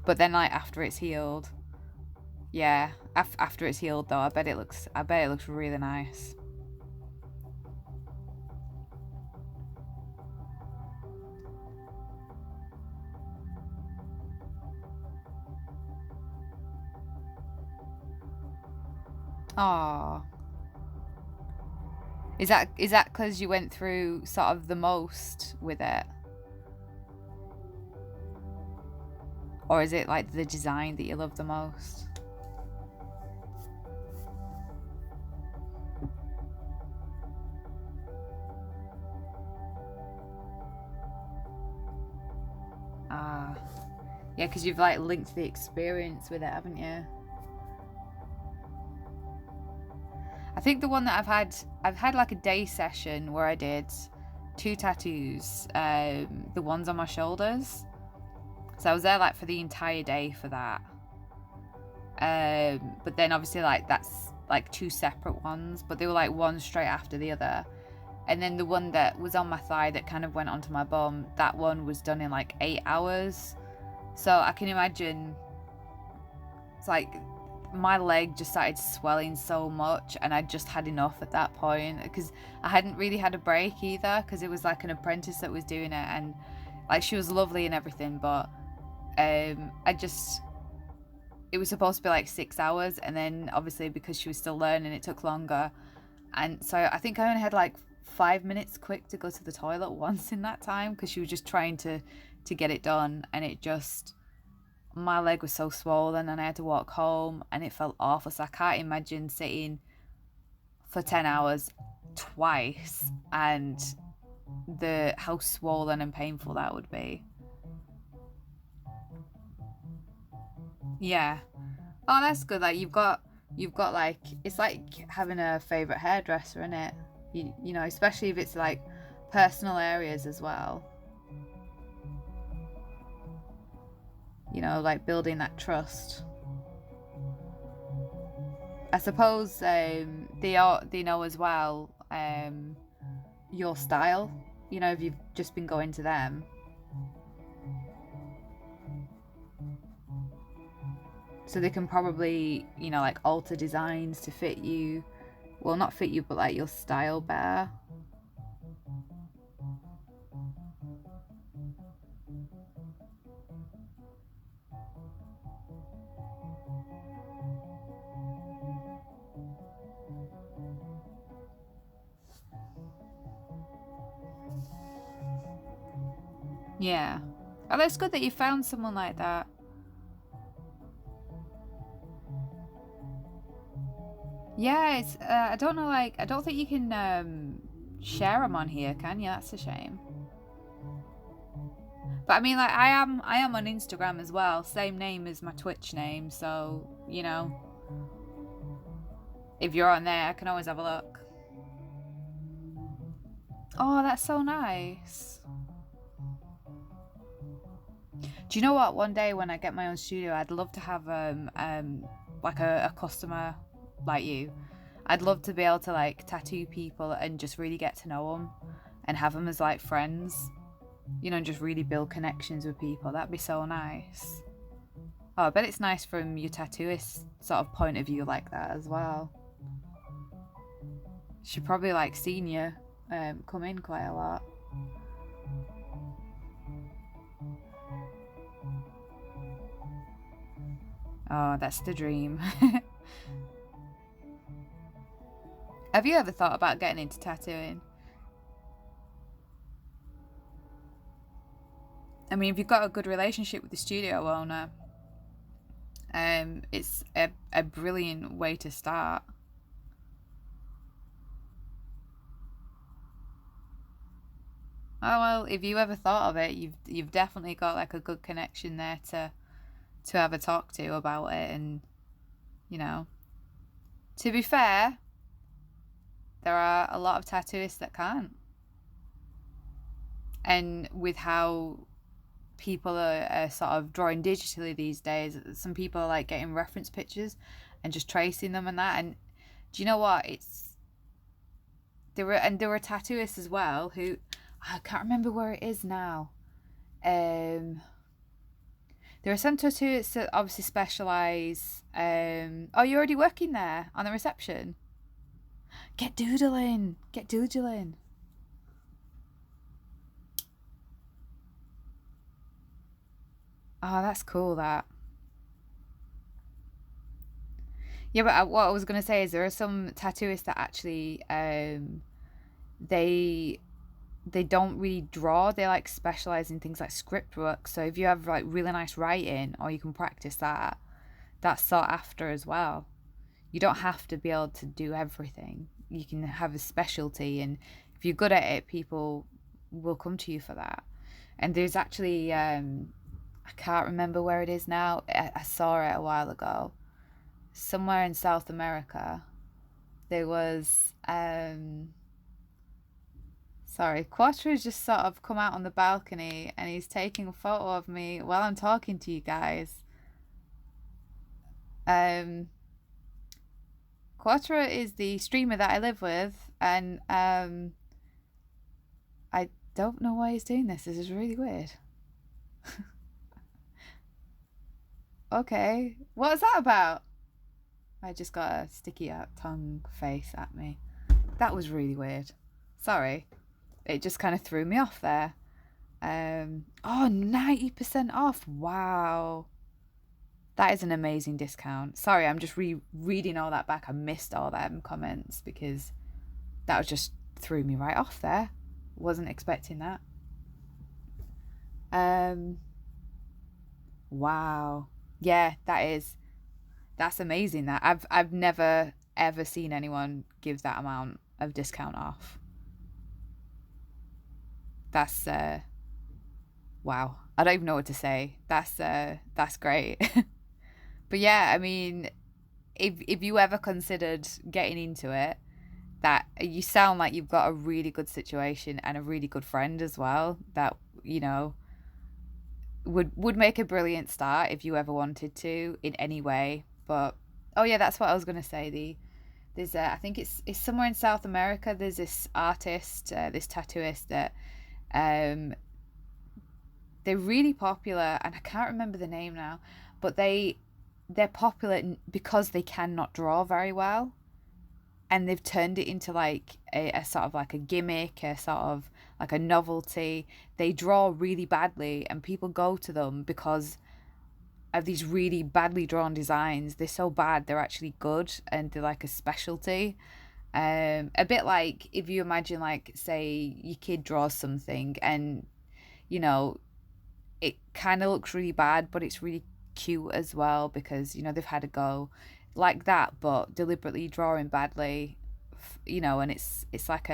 But then, like, after it's healed, yeah, after it's healed though, I bet it looks really nice. Oh, is that because you went through sort of the most with it, or is it like the design that you love the most? Ah, yeah, because you've like linked the experience with it, haven't you? I think the one that I've had like a day session where I did 2 tattoos, the ones on my shoulders. So I was there like for the entire day for that. But then obviously like that's like 2 separate ones, but they were like one straight after the other. And then the one that was on my thigh that kind of went onto my bum, that one was done in like 8 hours. So I can imagine it's like my leg just started swelling so much, and I just had enough at that point because I hadn't really had a break either, because it was like an apprentice that was doing it, and like she was lovely and everything, but it was supposed to be like 6 hours, and then obviously because she was still learning it took longer, and so I think I only had like 5 minutes quick to go to the toilet once in that time because she was just trying to get it done, and it just, my leg was so swollen and I had to walk home and it felt awful. So I can't imagine sitting for 10 hours twice and how swollen and painful that would be. Yeah. Oh, that's good. Like you've got like it's like having a favorite hairdresser, isn't it? You know, especially if it's like personal areas as well. You know, like building that trust. I suppose they know as well your style. You know, if you've just been going to them. So they can probably, you know, like alter designs to fit you. Well, not fit you, but like your style better. Yeah. Oh, that's good that you found someone like that. Yeah, it's. I don't know. Like, I don't think you can share them on here, can you? That's a shame. But I mean, like, I am on Instagram as well. Same name as my Twitch name, so you know, if you're on there, I can always have a look. Oh, that's so nice. Do you know what? One day when I get my own studio, I'd love to have like a customer like you. I'd love to be able to like tattoo people and just really get to know them and have them as like friends. You know, and just really build connections with people. That'd be so nice. Oh, I bet it's nice from your tattooist sort of point of view like that as well. She probably like seen you come in quite a lot. Oh, that's the dream. Have you ever thought about getting into tattooing? I mean, if you've got a good relationship with the studio owner, it's a brilliant way to start. Oh well, if you ever thought of it, you've definitely got like a good connection there to have a talk to about it, and you know, to be fair, there are a lot of tattooists that can't, and with how people are sort of drawing digitally these days, some people are like getting reference pictures and just tracing them and that. And do you know what? There were tattooists as well who I can't remember where it is now. There are some tattooists that obviously specialise. Oh, you're already working there on the reception? Get doodling. Get doodling. Oh, that's cool, that. Yeah, but what I was going to say is there are some tattooists that actually they they don't really draw. They like specialize in things like script work. So if you have like really nice writing or you can practice that, that's sought after as well. You don't have to be able to do everything. You can have a specialty, and if you're good at it, people will come to you for that. And there's actually I can't remember where it is now. I saw it a while ago. Somewhere in South America, there was sorry, Quattro's just sort of come out on the balcony and he's taking a photo of me while I'm talking to you guys. Um, Quattro is the streamer that I live with, and I don't know why he's doing this. This is really weird. Okay, what is that about? I just got a sticky out tongue face at me. That was really weird. Sorry. It just kind of threw me off there. Oh, 90% off. Wow. That is an amazing discount. Sorry, I'm just reading all that back. I missed all them comments because that was just threw me right off there. Wasn't expecting that. Wow. Yeah, that's amazing. That I've never ever seen anyone give that amount of discount off. That's wow. I don't even know what to say. That's great. But yeah, I mean, if you ever considered getting into it, that you sound like you've got a really good situation and a really good friend as well that you know would make a brilliant start if you ever wanted to in any way. But oh yeah, that's what I was gonna say. There's I think it's somewhere in South America. There's this artist, this tattooist that um they're really popular, and I can't remember the name now, but they're popular because they cannot draw very well, and they've turned it into like a sort of like a gimmick, a sort of like a novelty. They draw really badly, and people go to them because of these really badly drawn designs. They're so bad, they're actually good, and they're like a specialty. A bit like if you imagine, like, say your kid draws something, and you know it kind of looks really bad, but it's really cute as well because they've had a go like that, but deliberately drawing badly, and it's like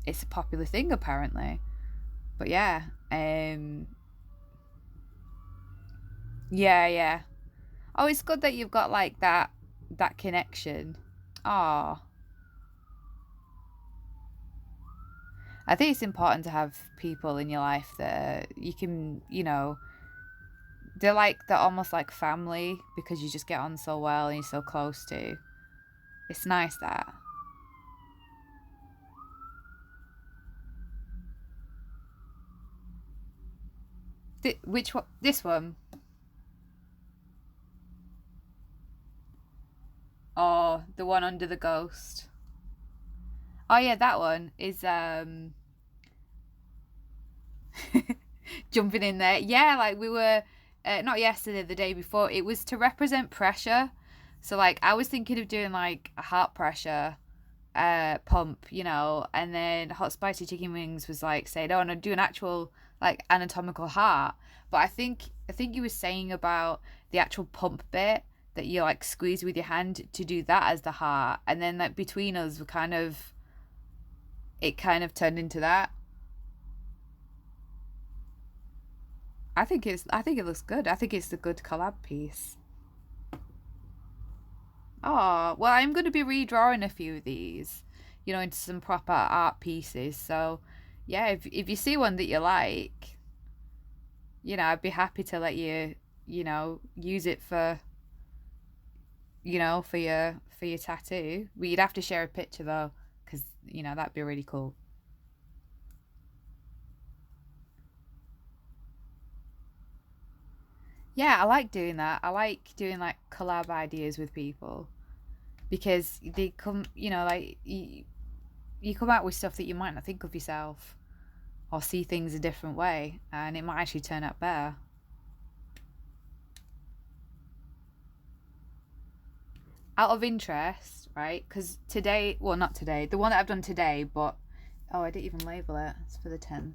it's a popular thing apparently. But yeah, yeah, yeah. Oh, it's good that you've got like that connection. Oh, I think it's important to have people in your life that you can, they're almost like family because you just get on so well and you're so close to. It's nice that. Which one? This one? Oh, the one under the ghost. Oh yeah, that one is jumping in there. Yeah, like we were not yesterday, the day before. It was to represent pressure. So like I was thinking of doing like a heart pressure pump, and then hot spicy chicken wings was like saying, "Oh, no, do an actual like anatomical heart." But I think you were saying about the actual pump bit that you like squeeze with your hand to do that as the heart, and then like between us, we kind of it kind of turned into that. I think it looks good. I think it's a good collab piece. Oh, well, I'm going to be redrawing a few of these, into some proper art pieces. So, yeah, if you see one that you like, I'd be happy to let you, use it for your tattoo. But you'd have to share a picture though, because that'd be really cool. Yeah, I like doing that. I like doing like collab ideas with people because they come, like you come out with stuff that you might not think of yourself or see things a different way, and it might actually turn out better. Out of interest, right? Because today, well, not today, the one that I've done today, but oh, I didn't even label it. It's for the 10th.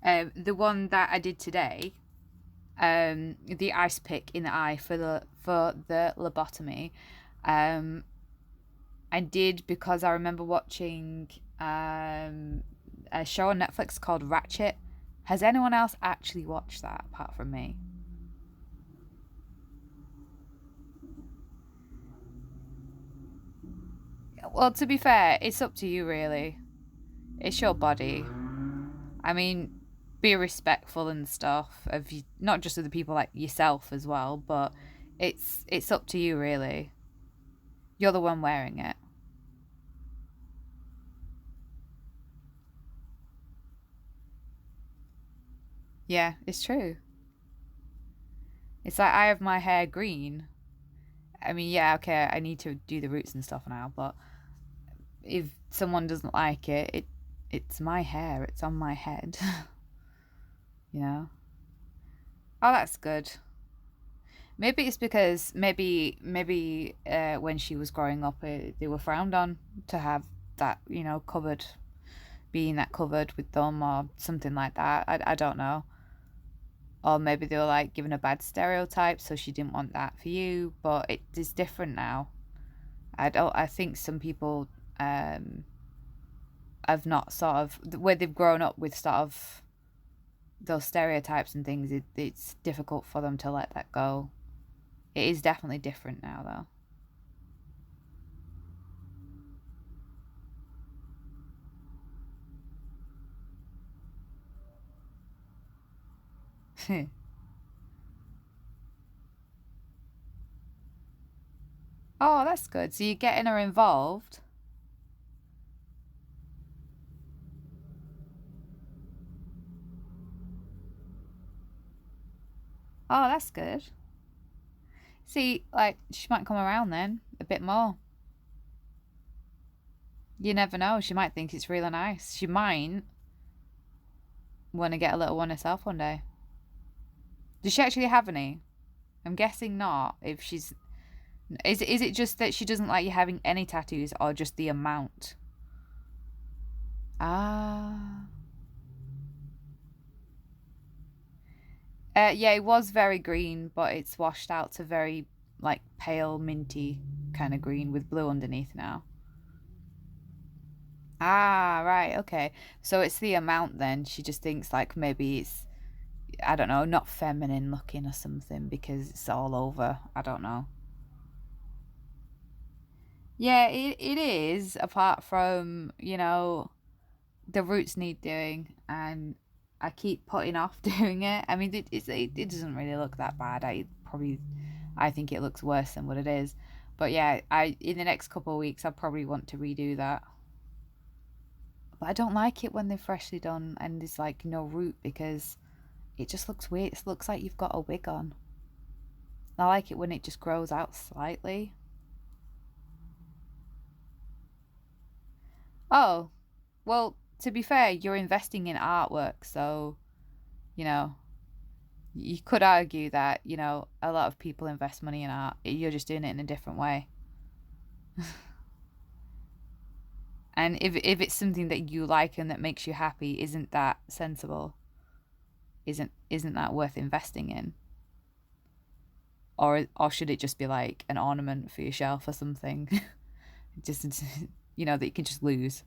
The one that I did today, the ice pick in the eye for the lobotomy, um, I did because I remember watching a show on Netflix called Ratchet. Has anyone else actually watched that apart from me? Well, to be fair, it's up to you really. It's your body. I mean, be respectful and stuff of you, not just of the people like yourself as well, but it's up to you really. You're the one wearing it. Yeah, it's true. It's like I have my hair green. I mean, yeah, okay, I need to do the roots and stuff now, but if someone doesn't like it, it's my hair. It's on my head. you know. Oh, that's good. Maybe it's because maybe when she was growing up, they were frowned on to have that covered, being that covered with them or something like that. I don't know. Or maybe they were like given a bad stereotype, so she didn't want that for you. But it is different now. I don't. I think some people have not sort of where they've grown up with sort of those stereotypes and things, it's difficult for them to let that go. It is definitely different now, though. Oh, that's good. So you're getting her involved. Oh, that's good. See, like, she might come around then a bit more. You never know. She might think it's really nice. She might want to get a little one herself one day. Does she actually have any? I'm guessing not. If she's, is it just that she doesn't like you having any tattoos, or just the amount? Ah. Yeah, it was very green, but it's washed out to very like pale minty kind of green with blue underneath now. Ah, right, okay. So it's the amount then. She just thinks like maybe it's, I don't know, not feminine looking or something because it's all over. I don't know. Yeah, it is, apart from, the roots need doing, and I keep putting off doing it. I mean, it doesn't really look that bad. I think it looks worse than what it is. But yeah, in the next couple of weeks I probably want to redo that. But I don't like it when they're freshly done and there's like no root, because it just looks weird. It looks like you've got a wig on. I like it when it just grows out slightly. Oh, well, to be fair, you're investing in artwork, so, you know, you could argue that, a lot of people invest money in art. You're just doing it in a different way. And if it's something that you like and that makes you happy, isn't that sensible? Isn't that worth investing in? Or should it just be like an ornament for your shelf or something? Just that you can just lose.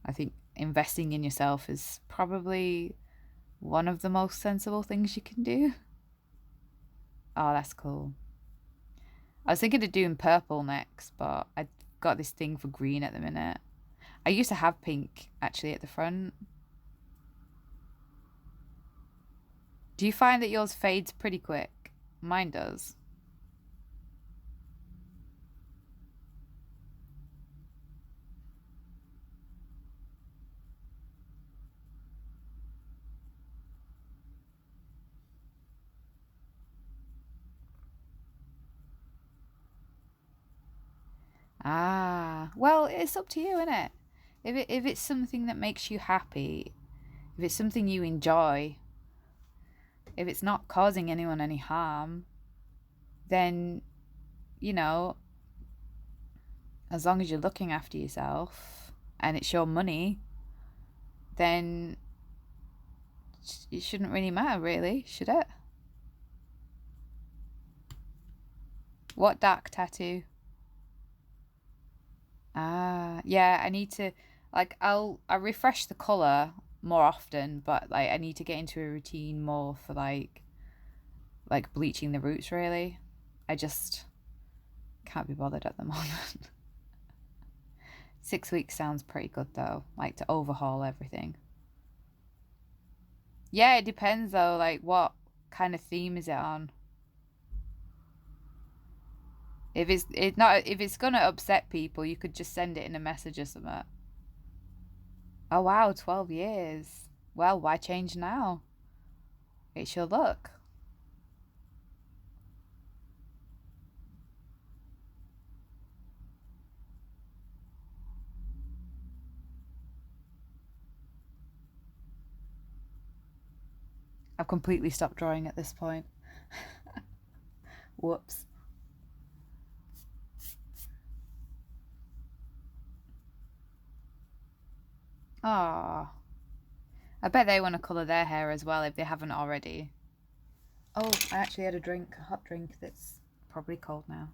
I think investing in yourself is probably one of the most sensible things you can do. Oh, that's cool. I was thinking of doing purple next, but I got this thing for green at the minute. I used to have pink actually at the front. Do you find that yours fades pretty quick? Mine does. Ah, well, it's up to you, isn't it? If it's something that makes you happy, if it's something you enjoy, if it's not causing anyone any harm, then, you know, as long as you're looking after yourself and it's your money, then it shouldn't really matter, really, should it? What dark tattoo? Ah, yeah, I need to, like, I refresh the color more often, but like I need to get into a routine more for like bleaching the roots, really. I just can't be bothered at the moment. 6 weeks sounds pretty good though, like to overhaul everything. Yeah, it depends though, like what kind of theme is it on? If it's gonna upset people, you could just send it in a message or something. Oh wow, 12 years. Well, why change now? It's your look. I've completely stopped drawing at this point. Whoops. Ah, I bet they want to colour their hair as well if they haven't already. Oh, I actually had a hot drink that's probably cold now.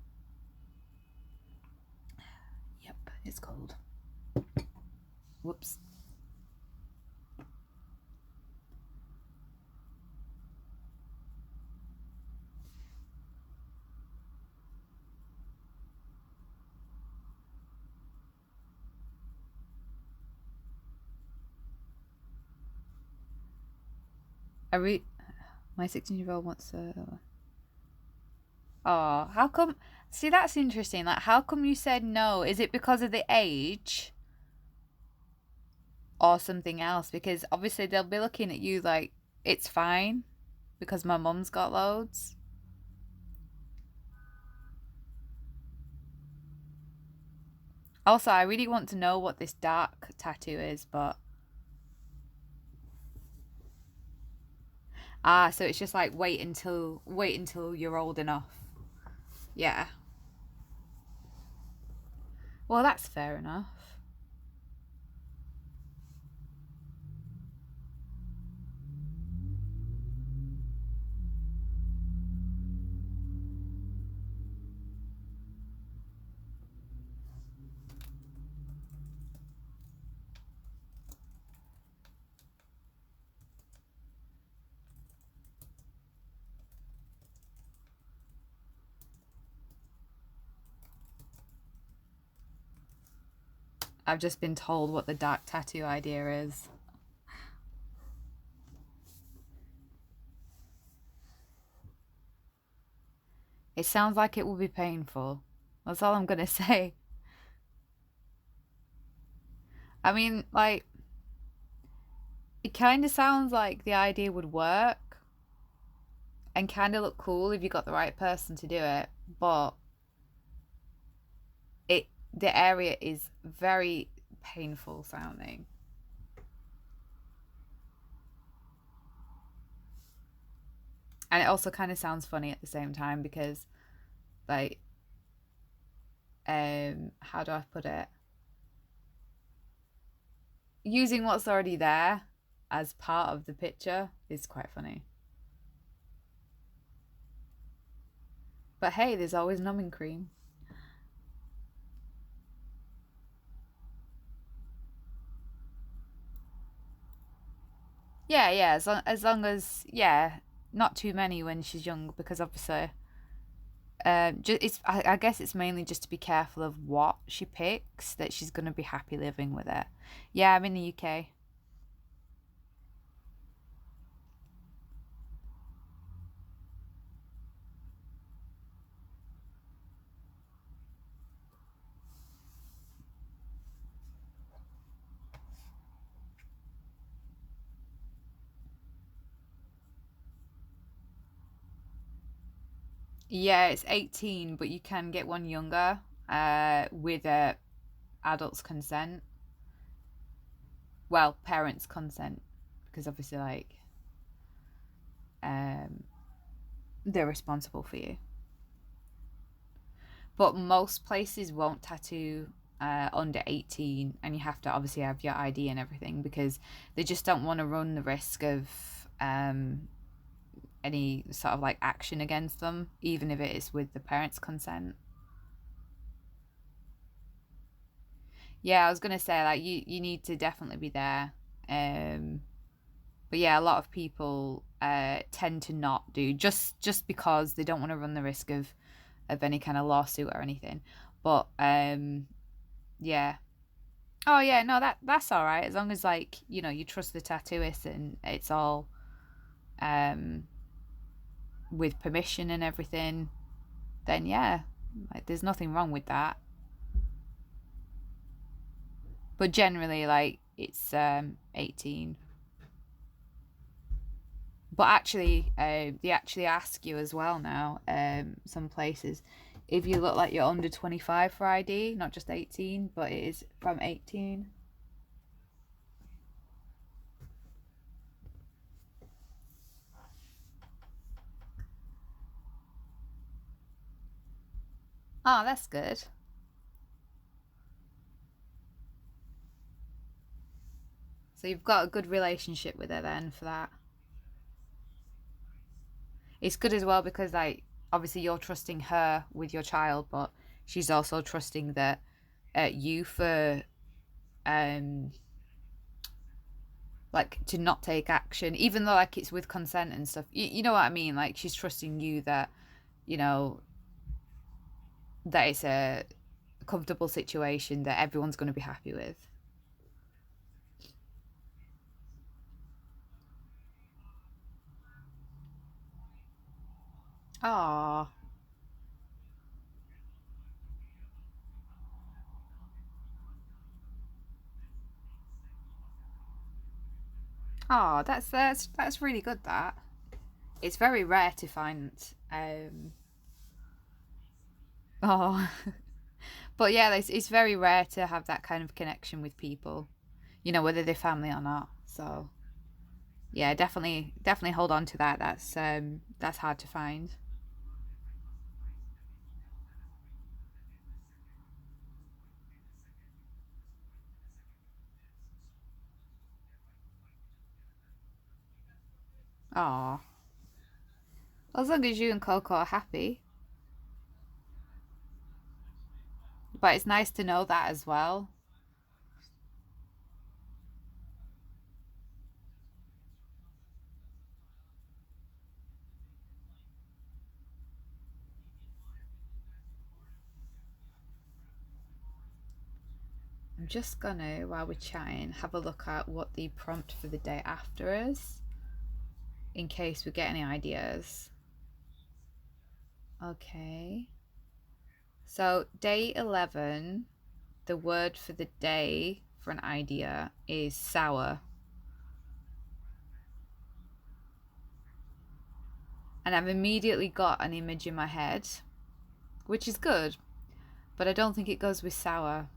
Yep, it's cold. Whoops. My 16-year-old wants to. Oh, how come? See, that's interesting. Like, how come you said no? Is it because of the age or something else? Because obviously they'll be looking at you like it's fine because my mum's got loads. Also, I really want to know what this dark tattoo is, but so it's just like wait until you're old enough. Yeah. Well, that's fair enough. I've just been told what the dark tattoo idea is. It sounds like it will be painful. That's all I'm gonna say. I mean, like, it kind of sounds like the idea would work and kind of look cool if you got the right person to do it, but the area is very painful sounding. And it also kind of sounds funny at the same time because, like, how do I put it? Using what's already there as part of the picture is quite funny. But hey, there's always numbing cream. Yeah, as long as yeah, not too many when she's young because obviously, I guess it's mainly just to be careful of what she picks that she's gonna be happy living with it. Yeah, I'm in the UK. Yeah, it's 18, but you can get one younger, with a adult's consent. Well, parents' consent, because obviously, like, um, they're responsible for you. But most places won't tattoo under 18, and you have to obviously have your ID and everything because they just don't want to run the risk of any sort of like action against them, even if it is with the parents' consent. Yeah, I was gonna say like you need to definitely be there. Um, but yeah, a lot of people tend to not do just because they don't want to run the risk of any kind of lawsuit or anything. But yeah. Oh yeah, no, that's all right as long as like you trust the tattooist and it's all um with permission and everything. Then yeah, like there's nothing wrong with that. But generally, like it's 18. But actually, they actually ask you as well now. Some places, if you look like you're under 25 for ID, not just 18, but it is from 18. Oh, that's good. So you've got a good relationship with her then for that. It's good as well because like obviously you're trusting her with your child, but she's also trusting that you for um like to not take action, even though like it's with consent and stuff. You know what I mean? Like she's trusting you that you know that it's a comfortable situation that everyone's going to be happy with. Oh. Oh, that's really good. That it's very rare to find. Oh, but yeah, it's very rare to have that kind of connection with people. You know, whether they're family or not. So yeah, definitely hold on to that. That's hard to find. Oh, as long as you and Coco are happy. But it's nice to know that as well. I'm just gonna, while we're chatting, have a look at what the prompt for the day after is, in case we get any ideas. Okay. So, day 11, the word for the day for an idea is sour. And I've immediately got an image in my head, which is good, but I don't think it goes with sour.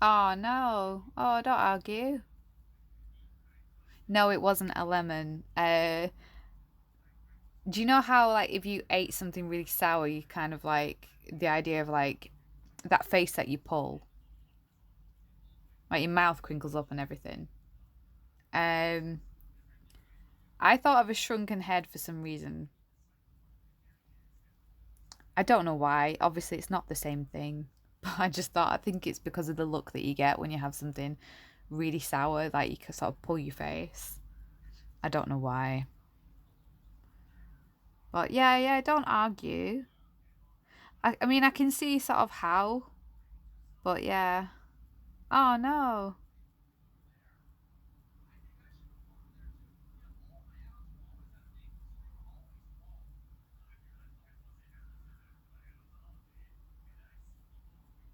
Oh no. Oh, don't argue. No, it wasn't a lemon. Do you know how like if you ate something really sour, you kind of like the idea of like that face that you pull, like your mouth crinkles up and everything. Um, I thought of a shrunken head for some reason. I don't know why. Obviously, it's not the same thing, but I just thought I think it's because of the look that you get when you have something really sour, like you can sort of pull your face. I don't know why, but yeah, don't argue. I mean, I can see sort of how, but yeah. Oh no.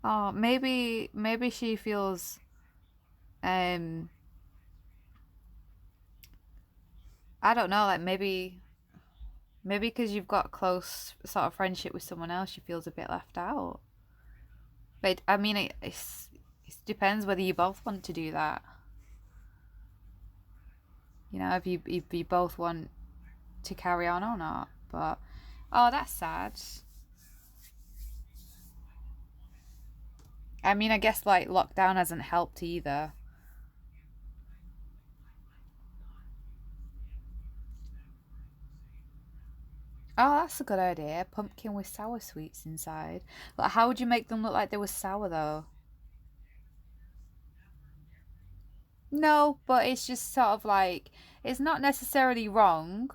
Oh, maybe she feels um I don't know, like maybe because you've got close sort of friendship with someone else, she feels a bit left out. But I mean, it depends whether you both want to do that. You know, if you both want to carry on or not. But oh, that's sad. I mean, I guess like lockdown hasn't helped either. Oh, that's a good idea. Pumpkin with sour sweets inside. But how would you make them look like they were sour though? No, but it's just sort of like it's not necessarily wrong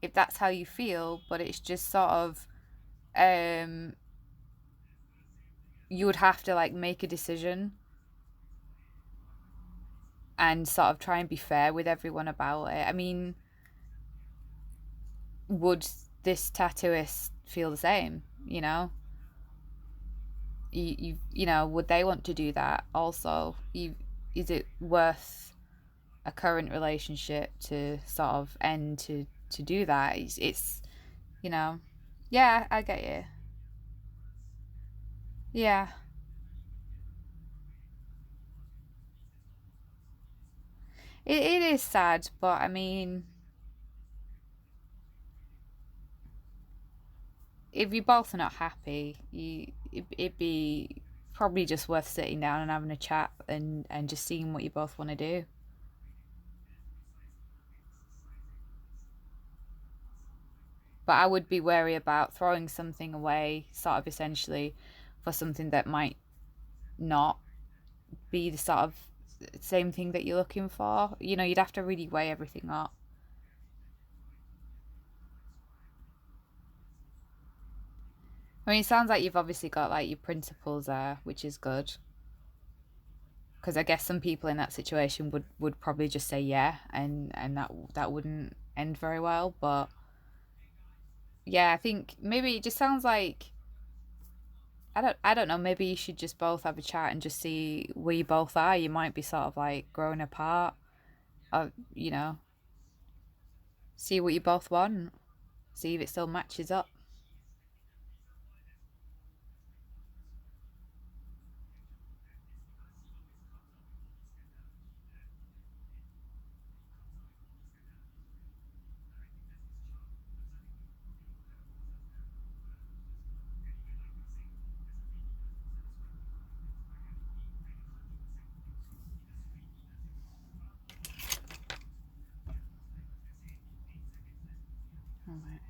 if that's how you feel, but it's just sort of um you would have to like make a decision and sort of try and be fair with everyone about it. I mean, would this tattooist feel the same, you know? You know, would they want to do that also? Is it worth a current relationship to sort of end to do that? It's you know, yeah, I get you. Yeah, it is sad, but I mean, if you both are not happy, it'd be probably just worth sitting down and having a chat and just seeing what you both want to do. But I would be wary about throwing something away, sort of essentially, for something that might not be the sort of same thing that you're looking for. You know, you'd have to really weigh everything up. I mean, it sounds like you've obviously got like your principles there, which is good. Because I guess some people in that situation would probably just say yeah, and that wouldn't end very well. But yeah, I think maybe it just sounds like I don't know. Maybe you should just both have a chat and just see where you both are. You might be sort of like growing apart, or see what you both want, see if it still matches up. Alright.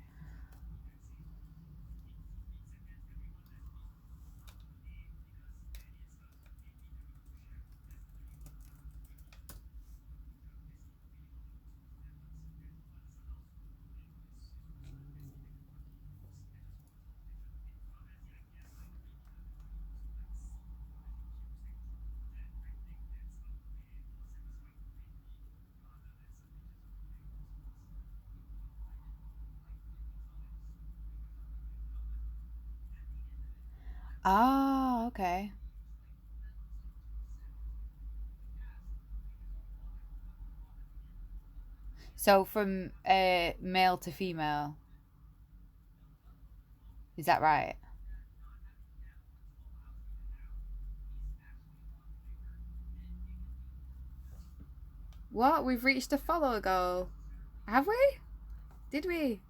Ah, okay. So from male to female, is that right? What? We've reached a follower goal. Have we? Did we?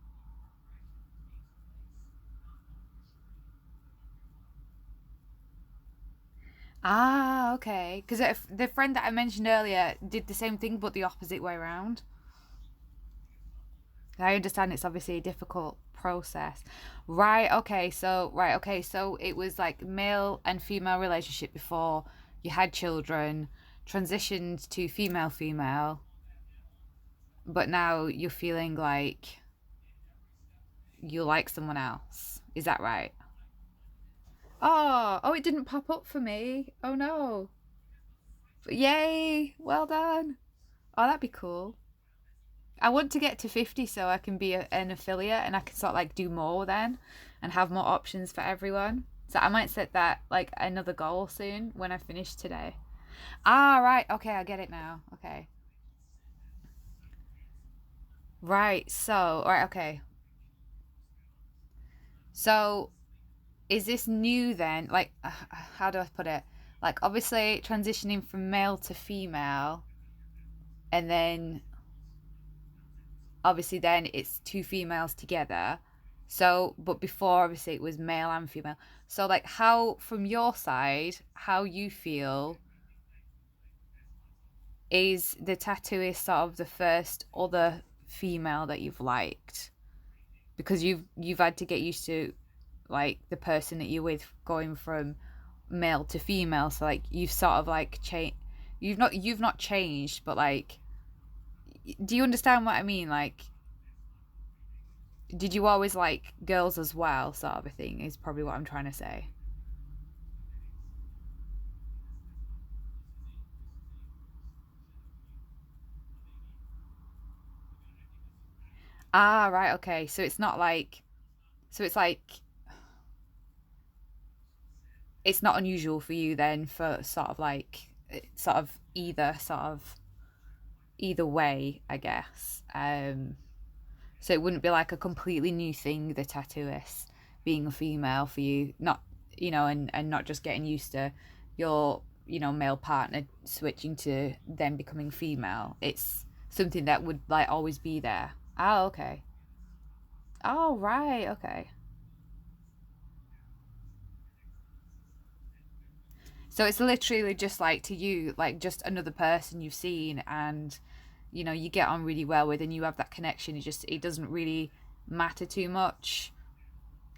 Ah, okay. Because the friend that I mentioned earlier did the same thing, but the opposite way around. I understand it's obviously a difficult process. Right, okay, so it was like male and female relationship before you had children, transitioned to female female, but now you're feeling like you like someone else. Is that right? Oh, it didn't pop up for me. Oh no. Yay! Well done. Oh, that'd be cool. I want to get to 50 so I can be an affiliate and I can sort of like do more then and have more options for everyone. So I might set that like another goal soon when I finish today. Ah, right. Okay, I get it now. Okay. Right. So, right. Okay. So, is this new then? Like, how do I put it? Like, obviously, transitioning from male to female, and then obviously then it's two females together. So, but before obviously it was male and female. So, like, how from your side, how you feel is the tattooist sort of the first other female that you've liked because you've had to get used to like the person that you're with going from male to female. So like you've sort of like changed. You've not changed, but like, do you understand what I mean? Like, did you always like girls as well, sort of a thing, is probably what I'm trying to say. Ah, right, okay. So it's not like, so it's like, it's not unusual for you then for sort of like, sort of either way, I guess. So it wouldn't be like a completely new thing, the tattooist being a female for you, not, and not just getting used to your, male partner switching to them becoming female. It's something that would like always be there. Oh, okay. Oh, right. Okay. So it's literally just like to you, like just another person you've seen and you get on really well with and you have that connection. It doesn't really matter too much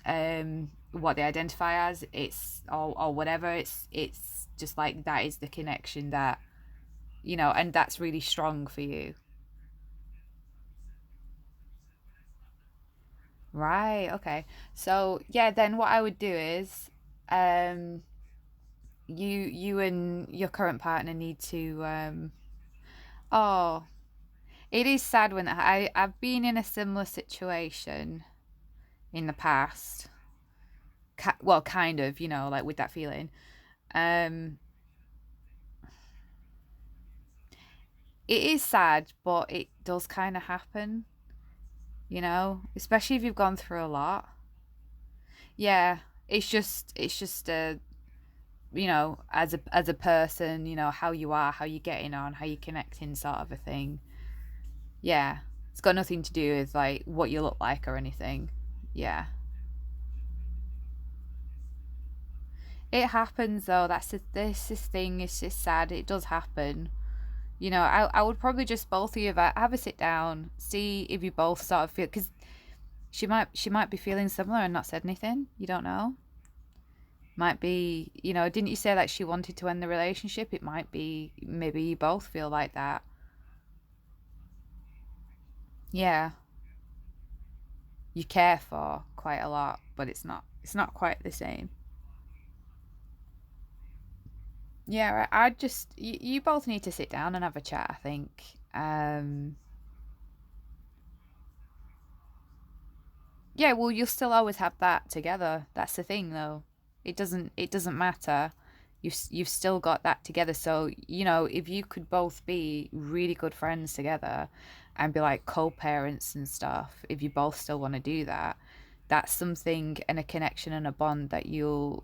what they identify as. It's or whatever. It's just like that is the connection that and that's really strong for you. Right, okay. So yeah, then what I would do is um you and your current partner need to oh, it is sad when I've been in a similar situation in the past. Well, kind of, like with that feeling. Um, it is sad, but it does kind of happen, especially if you've gone through a lot. Yeah, it's just as a person, how you are, how you're getting on, how you're connecting, sort of a thing. Yeah, it's got nothing to do with like what you look like or anything. Yeah, it happens though. This thing is just sad. It does happen. I would probably just both of you have a sit down, see if you both sort of feel, because she might be feeling similar and not said anything. You don't know. Might be, didn't you say that she wanted to end the relationship? It might be maybe you both feel like that. Yeah, you care for quite a lot, but it's not quite the same. Yeah, I just you both need to sit down and have a chat, I think. Yeah, well, you'll still always have that together. That's the thing, though. It doesn't matter. You've still got that together. So, if you could both be really good friends together and be like co-parents and stuff, if you both still want to do that, that's something and a connection and a bond that you'll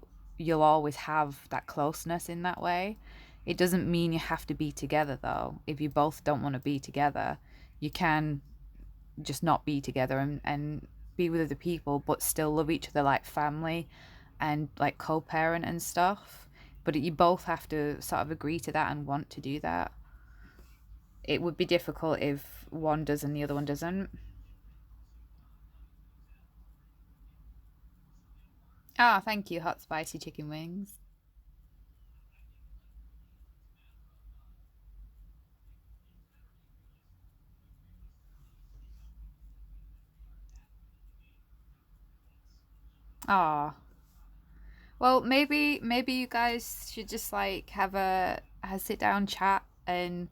always have that closeness in that way. It doesn't mean you have to be together though. If you both don't want to be together, you can just not be together and be with other people but still love each other like family and like co-parent and stuff, but you both have to sort of agree to that and want to do that. It would be difficult if one does and the other one doesn't. Ah, thank you, hot spicy chicken wings. Ah, well, maybe you guys should just like have a sit down chat and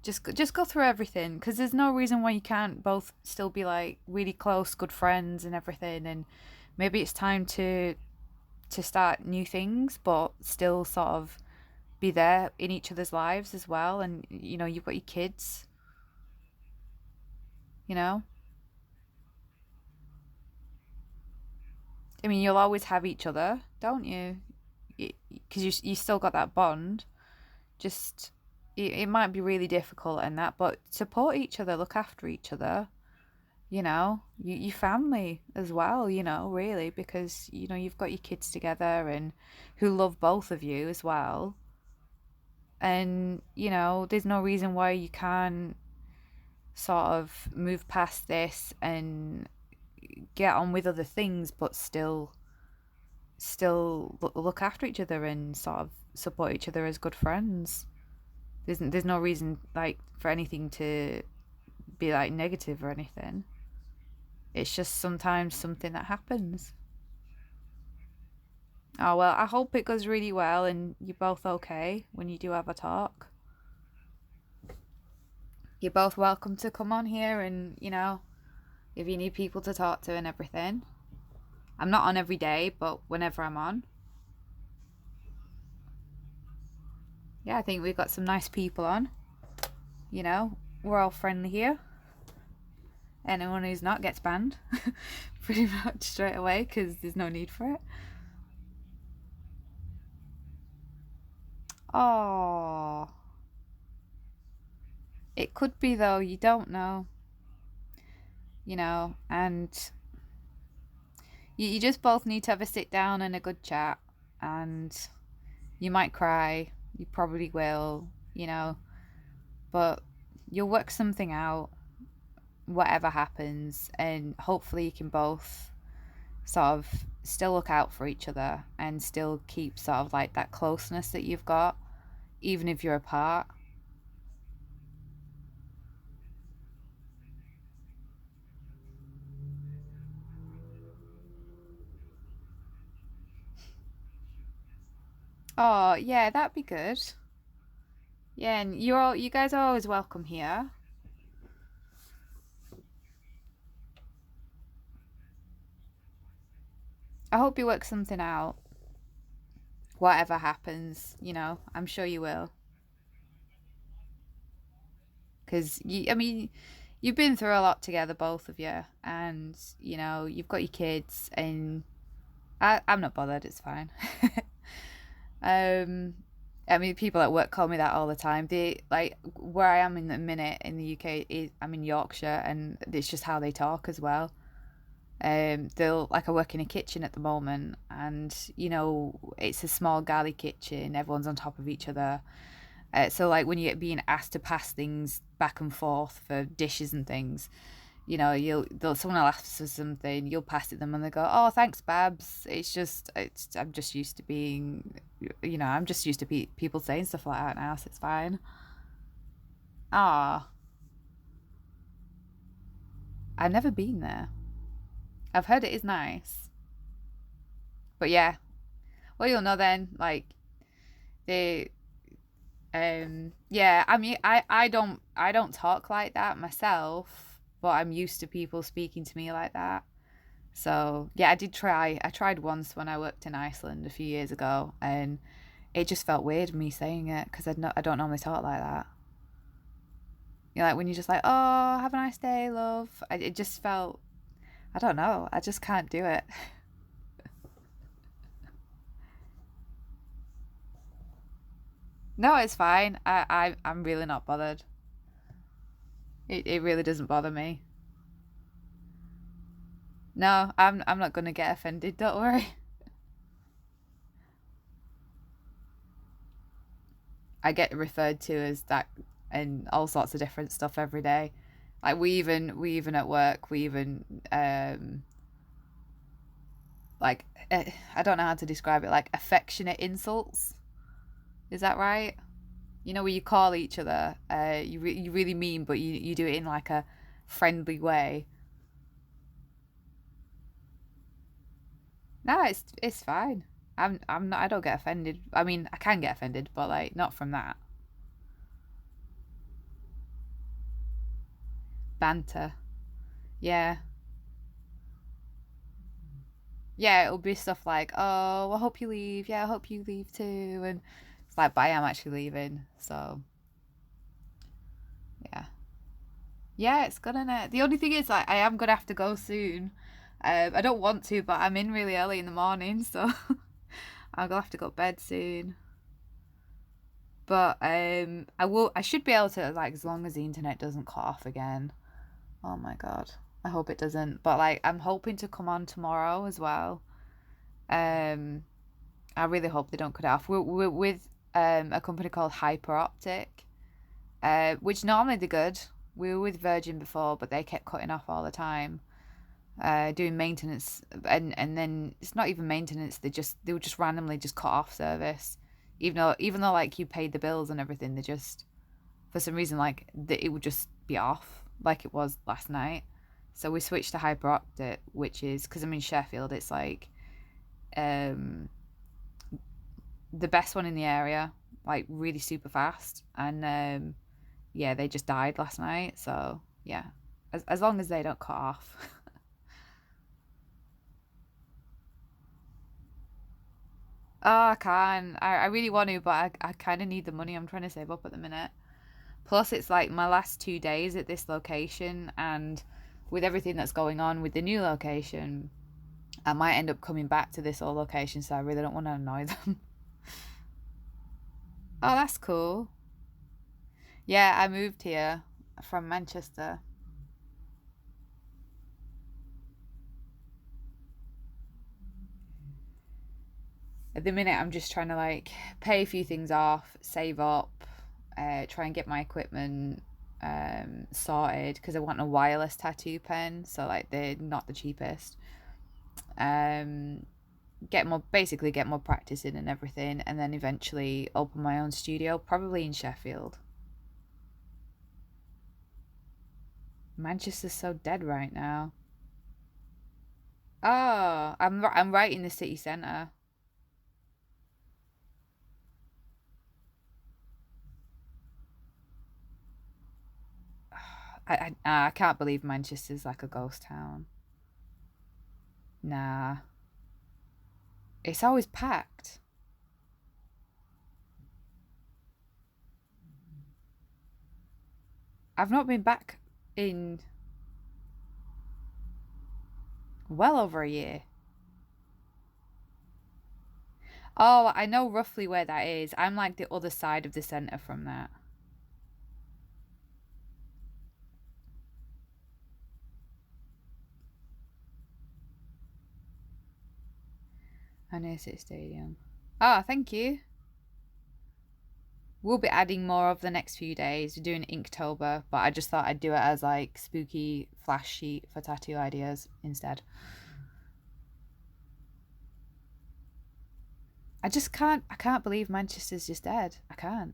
just go through everything, because there's no reason why you can't both still be like really close good friends and everything. And maybe it's time to start new things but still sort of be there in each other's lives as well. And you've got your kids, you know I mean, you'll always have each other, don't you? Because you still got that bond. Just it might be really difficult and that, but support each other, look after each other. Your family as well. Really, because you've got your kids together and who love both of you as well. And there's no reason why you can't sort of move past this and get on with other things, but still look after each other and sort of support each other as good friends. There's no reason like for anything to be like negative or anything. It's just sometimes something that happens. Oh well, I hope it goes really well and you're both okay when you do have a talk. You're both welcome to come on here and, if you need people to talk to and everything. I'm not on every day, but whenever I'm on. Yeah, I think we've got some nice people on. We're all friendly here. Anyone who's not gets banned pretty much straight away because there's no need for it. Oh, it could be though, you don't know, and you just both need to have a sit down and a good chat. And you might cry, you probably will, but you'll work something out, whatever happens, and hopefully you can both sort of still look out for each other and still keep sort of like that closeness that you've got, even if you're apart. Oh, yeah, that'd be good. Yeah, and you guys are always welcome here. I hope you work something out. Whatever happens, I'm sure you will. Because I mean, you've been through a lot together, both of you, and you've got your kids, and I'm not bothered. It's fine. um, I mean, people at work call me that all the time. They like where I am in the minute in the UK is I'm in Yorkshire, and it's just how they talk as well. They'll like I work in a kitchen at the moment, and it's a small galley kitchen. Everyone's on top of each other. So like when you're being asked to pass things back and forth for dishes and things, someone will ask for something, you'll pass it them, and they go, "Oh, thanks, Babs." I'm just used to being, I'm just used to people saying stuff like that now, so it's fine. Ah, I've never been there. I've heard it is nice, but yeah. Well, you'll know then. Like they, yeah. I mean, I don't talk like that myself, but I'm used to people speaking to me like that. So yeah, I did try. I tried once when I worked in Iceland a few years ago, and it just felt weird me saying it because I don't normally talk like that. Like when you're just like, "Oh, have a nice day, love." It just felt. I don't know. I just can't do it. No, it's fine. I'm really not bothered. It really doesn't bother me. No, I'm not gonna get offended. Don't worry. I get referred to as that and all sorts of different stuff every day. Like we even at work we even like I don't know how to describe it, like affectionate insults. Is that right? Where you call each other, you really mean, but you do it in like a friendly way. No, it's fine. I'm not. I don't get offended. I mean, I can get offended, but like not from that banter. Yeah, yeah. It'll be stuff like, "Oh, I hope you leave. Yeah, I hope you leave too." And it's like, "But I am actually leaving." So yeah, yeah. It's good, innit? The only thing is, like, I am gonna have to go soon. I don't want to, but I'm in really early in the morning, so I'm gonna have to go to bed soon. But I will. I should be able to, like, as long as the internet doesn't cut off again. Oh my god. I hope it doesn't. But like I'm hoping to come on tomorrow as well. Um I really hope they don't cut it off. We're with a company called Hyperoptic, which normally they're good. We were with Virgin before, but they kept cutting off all the time. Doing maintenance, and then it's not even maintenance. They would just randomly just cut off service, even though like you paid the bills and everything. They just for some reason it would just be off like it was last night. So we switched to hyperoptic, which is because I'm in Sheffield. It's like um, the best one in the area, like really super fast. And yeah, they just died last night. So yeah, as long as they don't cut off. Oh, I can. I really want to, but I kind of need the money. I'm trying to save up at the minute. Plus, it's like my last 2 days at this location, and with everything that's going on with the new location, I might end up coming back to this old location, so I really don't want to annoy them. Oh, that's cool. Yeah, I moved here from Manchester. At the minute, I'm just trying to like pay a few things off, save up, try and get my equipment sorted because I want a wireless tattoo pen, so like they're not the cheapest. Um, get more practice in and everything, and then eventually open my own studio, probably in Sheffield. Manchester's so dead right now. Oh, I'm right in the city centre. I can't believe Manchester's like a ghost town. Nah. It's always packed. I've not been back in well over a year. Oh, I know roughly where that is. I'm like the other side of the centre from that. I know City Stadium. Ah, thank you. We'll be adding more over the next few days. We're doing Inktober, but I just thought I'd do it as like spooky flash sheet for tattoo ideas instead. I can't believe Manchester's just dead. I can't.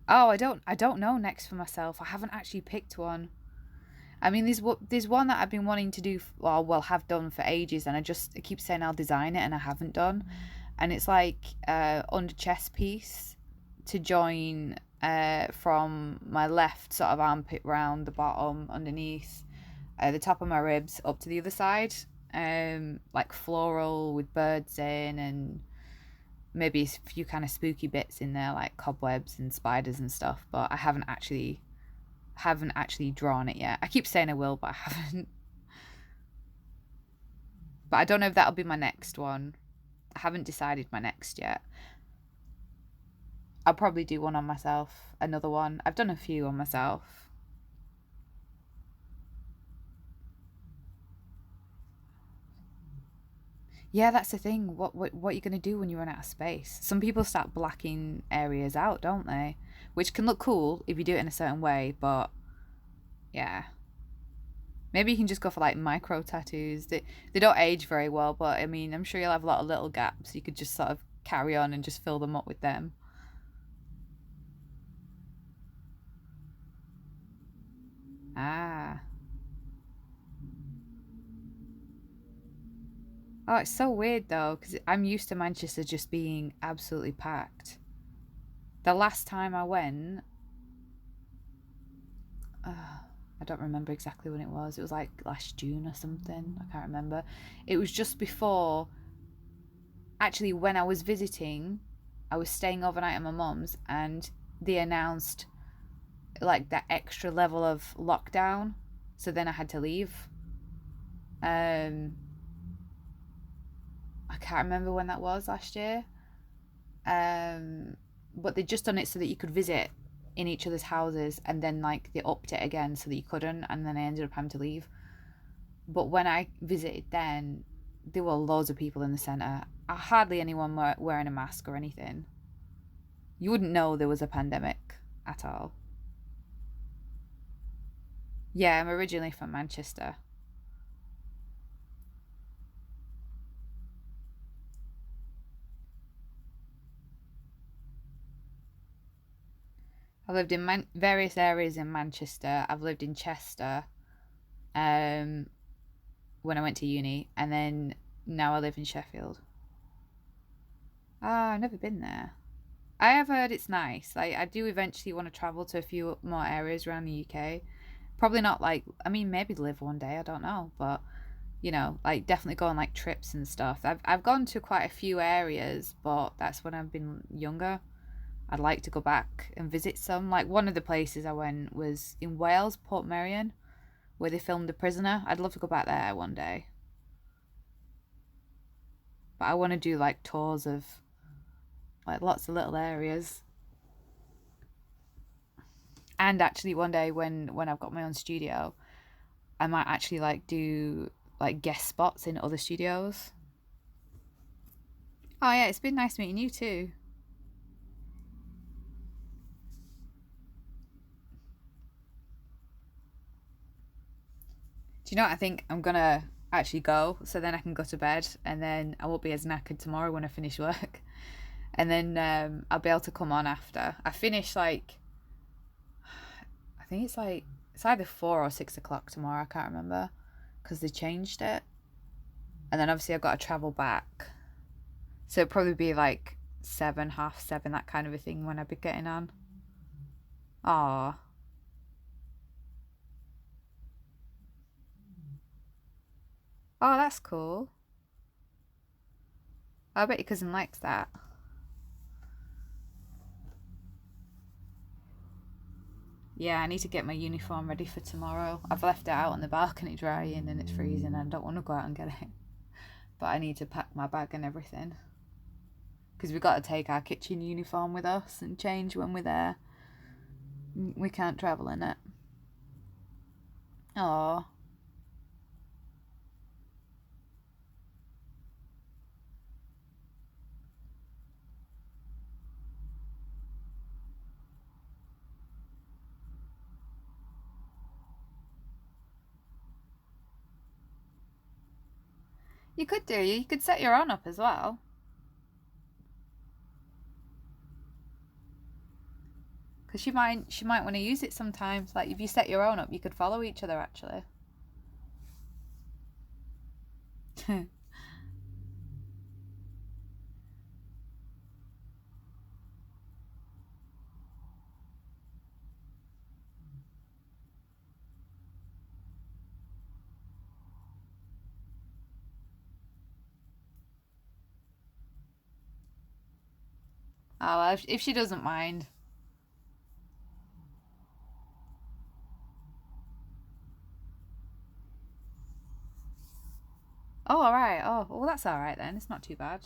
Oh, I don't know next for myself. I haven't actually picked one. I mean, there's one that I've been wanting to do, well, have done for ages, and I keep saying I'll design it, and I haven't done. And it's like under chest piece to join from my left sort of armpit round the bottom underneath the top of my ribs up to the other side, like floral with birds in and maybe a few kind of spooky bits in there like cobwebs and spiders and stuff. But I haven't actually drawn it yet. I keep saying I will, but I haven't. But I don't know if that'll be my next one. I haven't decided my next yet. I'll probably do one on myself, another one. I've done a few on myself. Yeah, that's the thing. What are you gonna do when you run out of space? Some people start blacking areas out, don't they? Which can look cool if you do it in a certain way, but yeah. Maybe you can just go for like micro tattoos. They don't age very well, but I mean, I'm sure you'll have a lot of little gaps. You could just sort of carry on and just fill them up with them. Ah. Oh, it's so weird though, because I'm used to Manchester just being absolutely packed. The last time I went, I don't remember exactly when it was. It was like last June or something. I can't remember. It was just before, actually, when I was visiting, I was staying overnight at my mum's and they announced like that extra level of lockdown. So then I had to leave. Um, I can't remember when that was last year. Um, but they just done it so that you could visit in each other's houses, and then like they upped it again so that you couldn't, and then I ended up having to leave. But when I visited then, there were loads of people in the centre. Hardly anyone wearing a mask or anything. You wouldn't know there was a pandemic at all. Yeah, I'm originally from Manchester. I've lived in various areas in Manchester. I've lived in Chester um, when I went to uni, and then now I live in Sheffield. Ah, I've never been there. I have heard it's nice. Like, I do eventually want to travel to a few more areas around the UK. Probably not like, I mean, maybe live one day, I don't know. But, you know, like definitely go on like trips and stuff. I've gone to quite a few areas, but that's when I've been younger. I'd like to go back and visit some. Like, one of the places I went was in Wales, Portmeirion, where they filmed The Prisoner. I'd love to go back there one day. But I want to do like tours of like lots of little areas. And actually one day when I've got my own studio, I might actually like do like guest spots in other studios. Oh yeah, it's been nice meeting you too. Do you know what? I think I'm gonna actually go so then I can go to bed and then I won't be as knackered tomorrow when I finish work. And then I'll be able to come on after. I finish like, I think it's either 4 or 6 o'clock tomorrow. I can't remember because they changed it. And then obviously I've got to travel back, so it'll probably be like 7, half 7, that kind of a thing when I be getting on. Ah, Oh, that's cool. I bet your cousin likes that. Yeah, I need to get my uniform ready for tomorrow. I've left it out on the balcony drying and it's freezing and I don't want to go out and get it. But I need to pack my bag and everything. Because we've got to take our kitchen uniform with us and change when we're there. We can't travel in it. Oh. You could do. You could set your own up as well. Because she might want to use it sometimes. Like if you set your own up, you could follow each other actually. Oh, well, if she doesn't mind. Oh, all right. Oh, well, that's all right then. It's not too bad.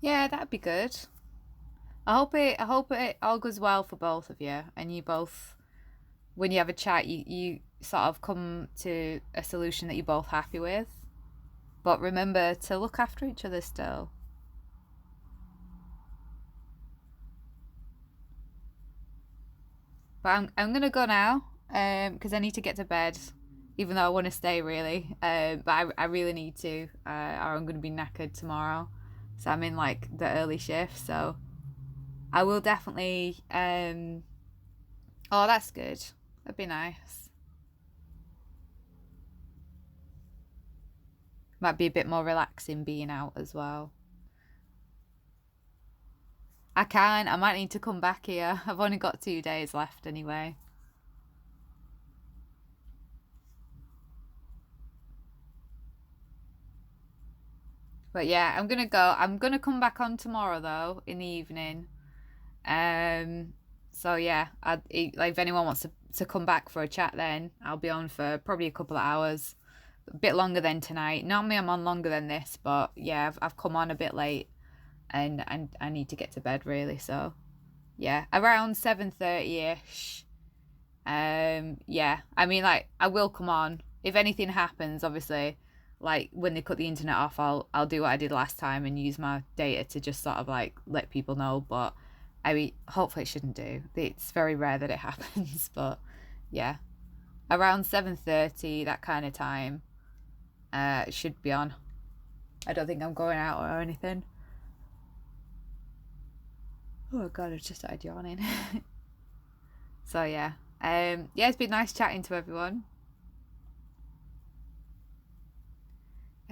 Yeah, that'd be good. I hope it all goes well for both of you, and you both, when you have a chat, you sort of come to a solution that you're both happy with. But remember to look after each other still. But I'm gonna go now, because I need to get to bed, even though I want to stay really. But I really need to, or I'm gonna be knackered tomorrow. So I'm in like the early shift, so I will definitely. Oh, that's good. That'd be nice. Might be a bit more relaxing being out as well. I can. I might need to come back here. I've only got 2 days left anyway. But yeah, I'm gonna go. I'm gonna come back on tomorrow though in the evening. Um. So yeah, like if anyone wants to come back for a chat, then I'll be on for probably a couple of hours, a bit longer than tonight. Normally I'm on longer than this, but yeah, I've come on a bit late, and I need to get to bed really. So yeah, around 7:30 ish. Yeah, I mean, like, I will come on. If anything happens, obviously, like when they cut the internet off, I'll do what I did last time and use my data to just sort of like let people know. But I mean, hopefully it shouldn't do. It's very rare that it happens, but yeah, around 7:30, that kind of time, it should be on. I don't think I'm going out or anything. Oh god, I just started yawning. So yeah, yeah, it's been nice chatting to everyone.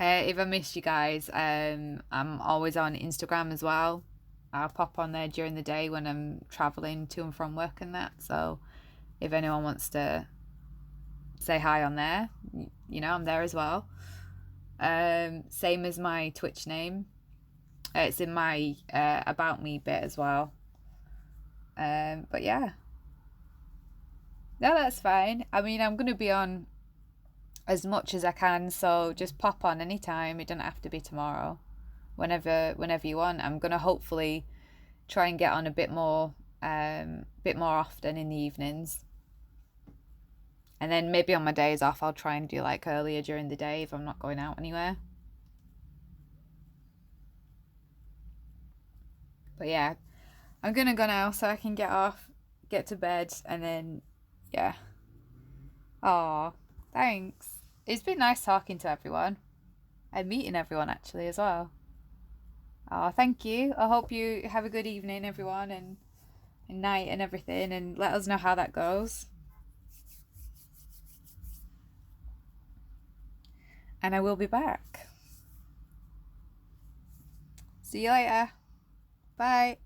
If I missed you guys, I'm always on Instagram as well. I'll pop on there during the day when I'm traveling to and from work and that. So if anyone wants to say hi on there, I'm there as well. Same as my Twitch name. It's in my about me bit as well. But yeah, no, that's fine. I mean, I'm gonna be on as much as I can, so just pop on anytime. It doesn't have to be tomorrow. Whenever you want. I'm gonna hopefully try and get on a bit more often in the evenings. And then maybe on my days off I'll try and do like earlier during the day if I'm not going out anywhere. But yeah, I'm gonna go now so I can get off, get to bed, and then, yeah. Aw, thanks. It's been nice talking to everyone. And meeting everyone, actually, as well. Aw, thank you. I hope you have a good evening, everyone, and night and everything, and let us know how that goes. And I will be back. See you later. Bye.